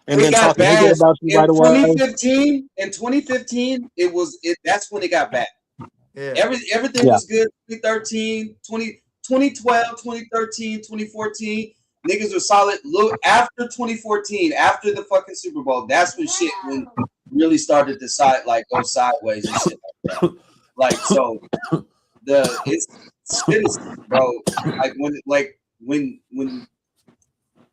and It then got talking shit bad about you in right away. 2015. In 2015, that's when it got bad. yeah. Everything Yeah, was good. 2013, 2012, 2013, 2014. Niggas were solid. Look, after 2014, after the fucking Super Bowl, that's when shit really started to go sideways and shit like that. Like, so it's shit is, bro. When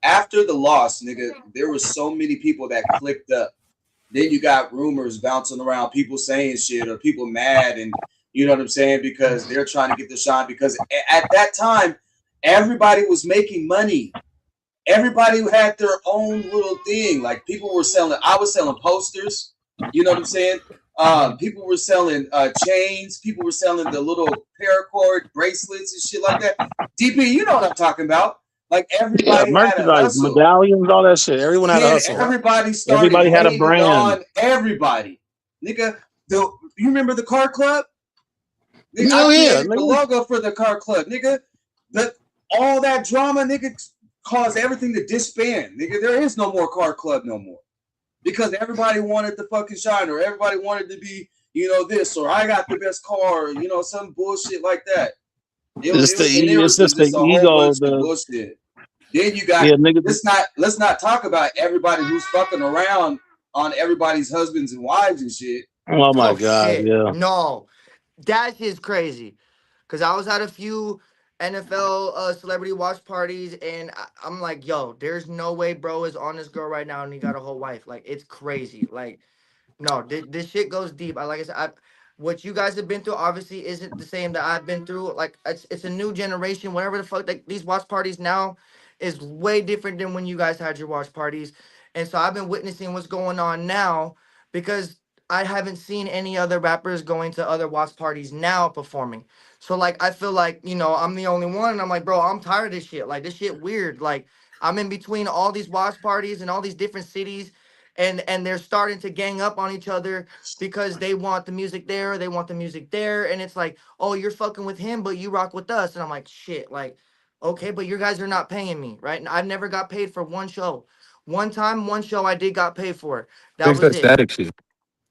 after the loss, nigga, there were so many people that clicked up. Then you got rumors bouncing around, people saying shit or people mad, and you know what I'm saying, because they're trying to get the shine. Because at that time, everybody was making money. Everybody had their own little thing. Like people were selling. I was selling posters. You know what I'm saying? People were selling chains. People were selling the little paracord bracelets and shit like that. DP, you know what I'm talking about? Like yeah, everybody had a merchandise, hustle. medallions, all that shit. Everyone had a Kid, hustle. everybody started Everybody had a hating brand. on everybody. Nigga, you remember the car club? Nigga, Hell I yeah, created the logo for the car club. Nigga, all that drama, nigga, caused everything to disband. Nigga, there is no more car club no more. Because everybody wanted the fucking shine, or everybody wanted to be, this, or I got the best car, or, some bullshit like that. it's There was just the just a whole ego. bunch of bullshit. Then you got, Yeah, niggas. let's not talk about everybody who's fucking around on everybody's husbands and wives and shit. Oh my Oh god, shit. yeah. No. That shit's crazy. Cause I was at a few NFL celebrity watch parties and I'm like, yo, there's no way bro is on this girl right now and he got a whole wife. Like it's crazy. Like no, this shit goes deep. Like I said, what you guys have been through obviously isn't the same that I've been through. Like it's a new generation. Whatever the fuck, like these watch parties now is way different than when you guys had your watch parties. And so I've been witnessing what's going on now because I haven't seen any other rappers going to other watch parties now performing. So like I feel like, I'm the only one and I'm like, bro, I'm tired of this shit. Like this shit weird. Like I'm in between all these watch parties and all these different cities and they're starting to gang up on each other because they want the music there, they want the music there, and it's like, oh, you're fucking with him, but you rock with us, and I'm like, shit, like, okay, but you guys are not paying me, right? And I've never got paid for one show. One time, one show I did got paid for. That Fix was that it, static shit.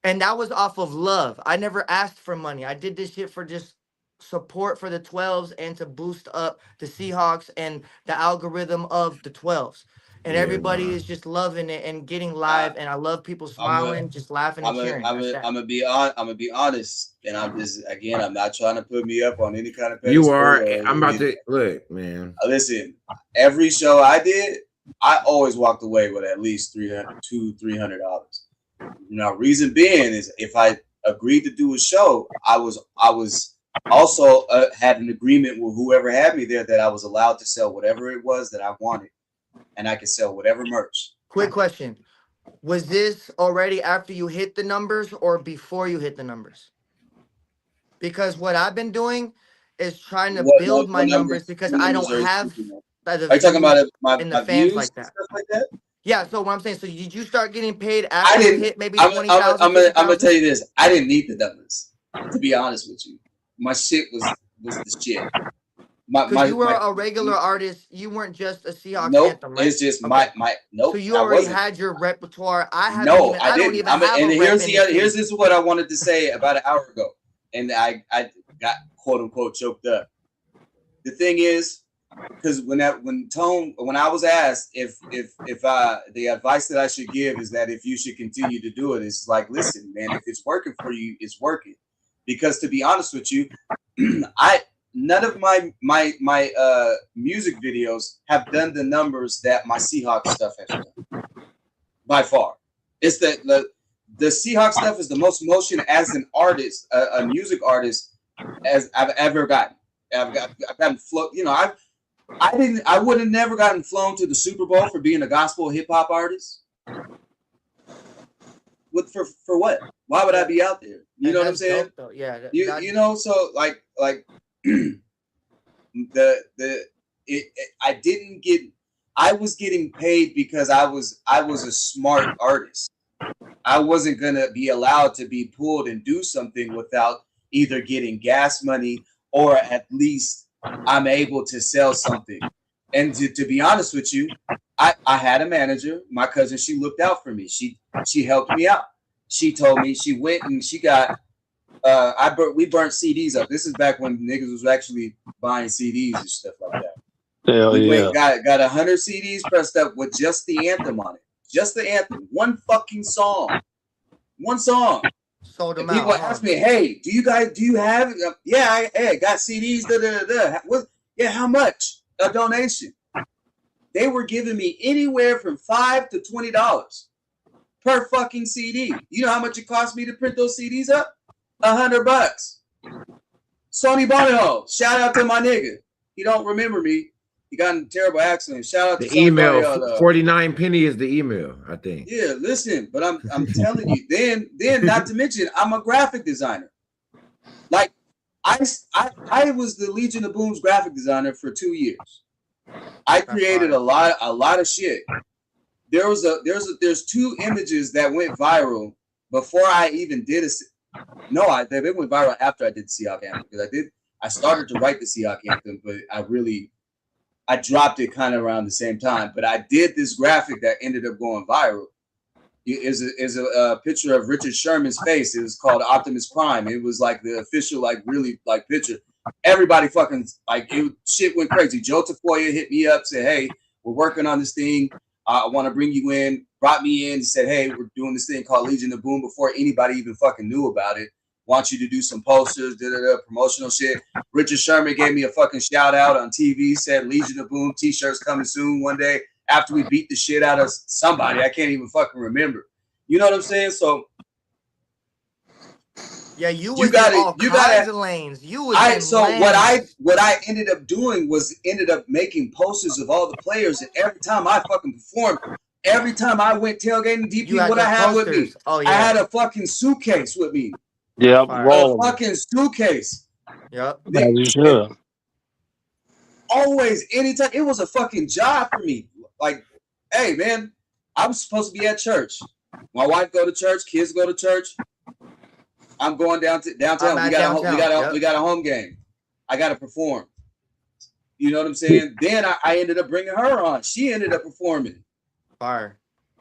and that was off of love. I never asked for money. I did this shit for just support for the 12s and to boost up the Seahawks and the algorithm of the 12s. And Yeah, everybody man. is just loving it and getting I, live. And I love people I'm a, smiling, just laughing and I'm a, cheering. I'm That's a, that. I'm gonna be on. I'm gonna be honest, and I'm just again. I'm not trying to put me up on any kind of You pedestal are. or I'm about anything. to look, man. Listen, every show I did, I always walked away with at least $300. Now, reason being is if I agreed to do a show, I was also had an agreement with whoever had me there that I was allowed to sell whatever it was that I wanted, and I could sell whatever merch. Quick question. Was this already after you hit the numbers or before you hit the numbers? Because what I've been doing is trying to build my What numbers numbers? because What I numbers don't are you have speaking of? the Are you talking about views and the my fans views like and that. stuff like that? Yeah, so what I'm saying, so did you start getting paid I after you didn't. hit maybe I'm 20,000, gonna tell 50,000? you this. I didn't need the numbers, to be honest with you. My shit was the shit. Because you were my a regular artist. You weren't just a Seahawks nope. anthem, right? It's just Okay. my So nope. you I already wasn't. had your repertoire. No, I I don't didn't. even have And a rep in the here's city. this is what I wanted to say about an hour ago, and I got quote unquote choked up. The thing is, because when I was asked if the advice that I should give is that if you should continue to do it, it's like, listen, man, if it's working for you, it's working. Because to be honest with you, I none of my music videos have done the numbers that my Seahawks stuff has done by far. It's the Seahawks stuff is the most motion as an artist, a music artist, as I've ever gotten. I've gotten flow. You know, I would have never gotten flown to the Super Bowl for being a gospel hip hop artist. For what? Why would I be out there? You know what I'm saying? Dope, yeah. You know, so like I didn't get. I was getting paid because I was a smart artist. I wasn't gonna be allowed to be pulled and do something without either getting gas money or at least I'm able to sell something. And to be honest with you, I had a manager, my cousin. She looked out for me. She helped me out. She told me she went and she got. We burnt CDs up. This is back when niggas was actually buying CDs and stuff like that. Hell We yeah. went got 100 CDs pressed up with just the anthem on it. Just the anthem. One fucking song. One song. Sold them And people out. ask me, hey, do you have it? Yeah, I got CDs. Yeah, how much? A donation. They were giving me anywhere from $5 to $20 per fucking CD. You know how much it cost me to print those CDs up? $100. Sony Bono. Shout out to my nigga. He don't remember me. He got in a terrible accident. Shout out to The email, Bono. 49 penny is the email, I think. Yeah, listen, but I'm telling you, then not to mention, I'm a graphic designer. Like I was the Legion of Boom's graphic designer for 2 years. I created a lot of shit. There's 2 images that went viral before I even did a. No, they went viral after I did the Seahawk anthem because I started to write the Seahawk anthem, but I dropped it kind of around the same time. But I did this graphic that ended up going viral. Is a picture of Richard Sherman's face. It was called Optimus Prime. It was like the official, like really like picture. Everybody fucking like shit went crazy. Joe Tafoya hit me up, said, "Hey, we're working on this thing. I want to bring you in." Brought me in. He said, "Hey, we're doing this thing called Legion of Boom." Before anybody even fucking knew about it, want you to do some posters, promotional shit. Richard Sherman gave me a fucking shout out on TV. Said Legion of Boom t-shirts coming soon one day. After we beat the shit out of somebody, I can't even fucking remember. You know what I'm saying? So yeah, you got all kinds of lanes. You was lanes. What I ended up doing was making posters of all the players, and every time I fucking performed, every time I went tailgating, DP, what I had with me, I had a fucking suitcase with me. Yep, a fucking suitcase. Yep. You should. Always, anytime, it was a fucking job for me. Like, hey man, I'm supposed to be at church. My wife go to church, kids go to church. I'm going downtown. We got a home game. I got to perform. You know what I'm saying? Then I ended up bringing her on. She ended up performing. Fire.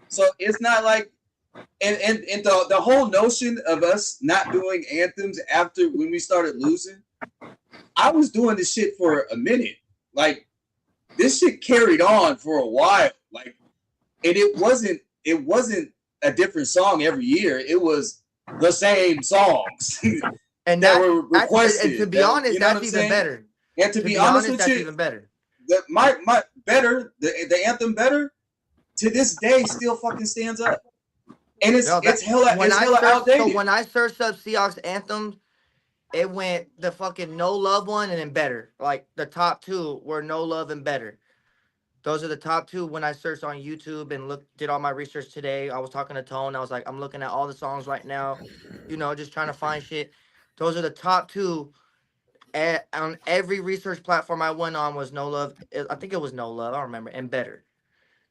So it's not like, and the whole notion of us not doing anthems after when we started losing, I was doing this shit for a minute. Like, this shit carried on for a while. Like, and it wasn't a different song every year. It was the same songs and that were requested. And to be honest, that's even better. And to be honest with that's you, even better. The anthem better to this day still fucking stands up. And it's hella outdated. So when I searched up Seahawks anthems, it went the fucking No Love one and then Better. Like the top 2 were No Love and Better. Those are the top 2 when I searched on YouTube and did all my research today. I was talking to Tone. I was like, I'm looking at all the songs right now, just trying to find shit. Those are the top 2 on every research platform I went on was No Love. I think it was No Love. I don't remember. And Better.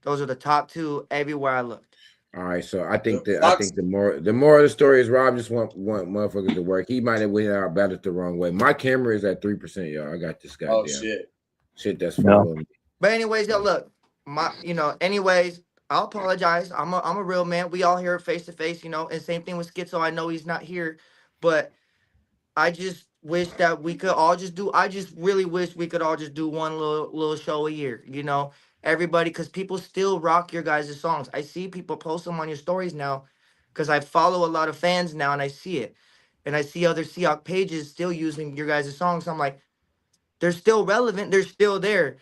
Those are the top 2 everywhere I looked. All right, so I think Fox- the more of the story is Rob just want motherfuckers to work. He might have went out about it the wrong way. My camera is at 3%, y'all. I got this goddamn shit that's No. following me. But anyways, yo, look, anyways, I'll apologize. I'm a real man. We all here face to face, and same thing with Schizo. I know he's not here, but I just wish that we could all just do. I just really wish we could all just do one little show a year. Everybody, because people still rock your guys' songs. I see people post them on your stories now, because I follow a lot of fans now, and I see it, and I see other Seahawk pages still using your guys' songs. I'm like, they're still relevant. They're still there.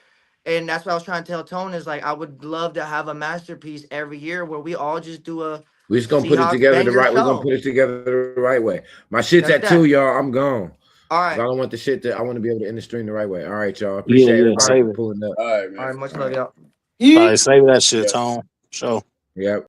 And that's what I was trying to tell Tone is like, I would love to have a masterpiece every year where we all just do a We're just gonna put it Seahawks together banger We're gonna show. put it together the right way. My shit's That's at 2, that. y'all. I'm gone. All 'Cause I right. don't want the shit I want to be able to end the stream the right way. All right, y'all. Yeah, Appreciate yeah, everybody save for it. pulling up. All right, man. All right. Much All love, right. y'all. All right, save that shit, Yeah. Tone. Show. Yep.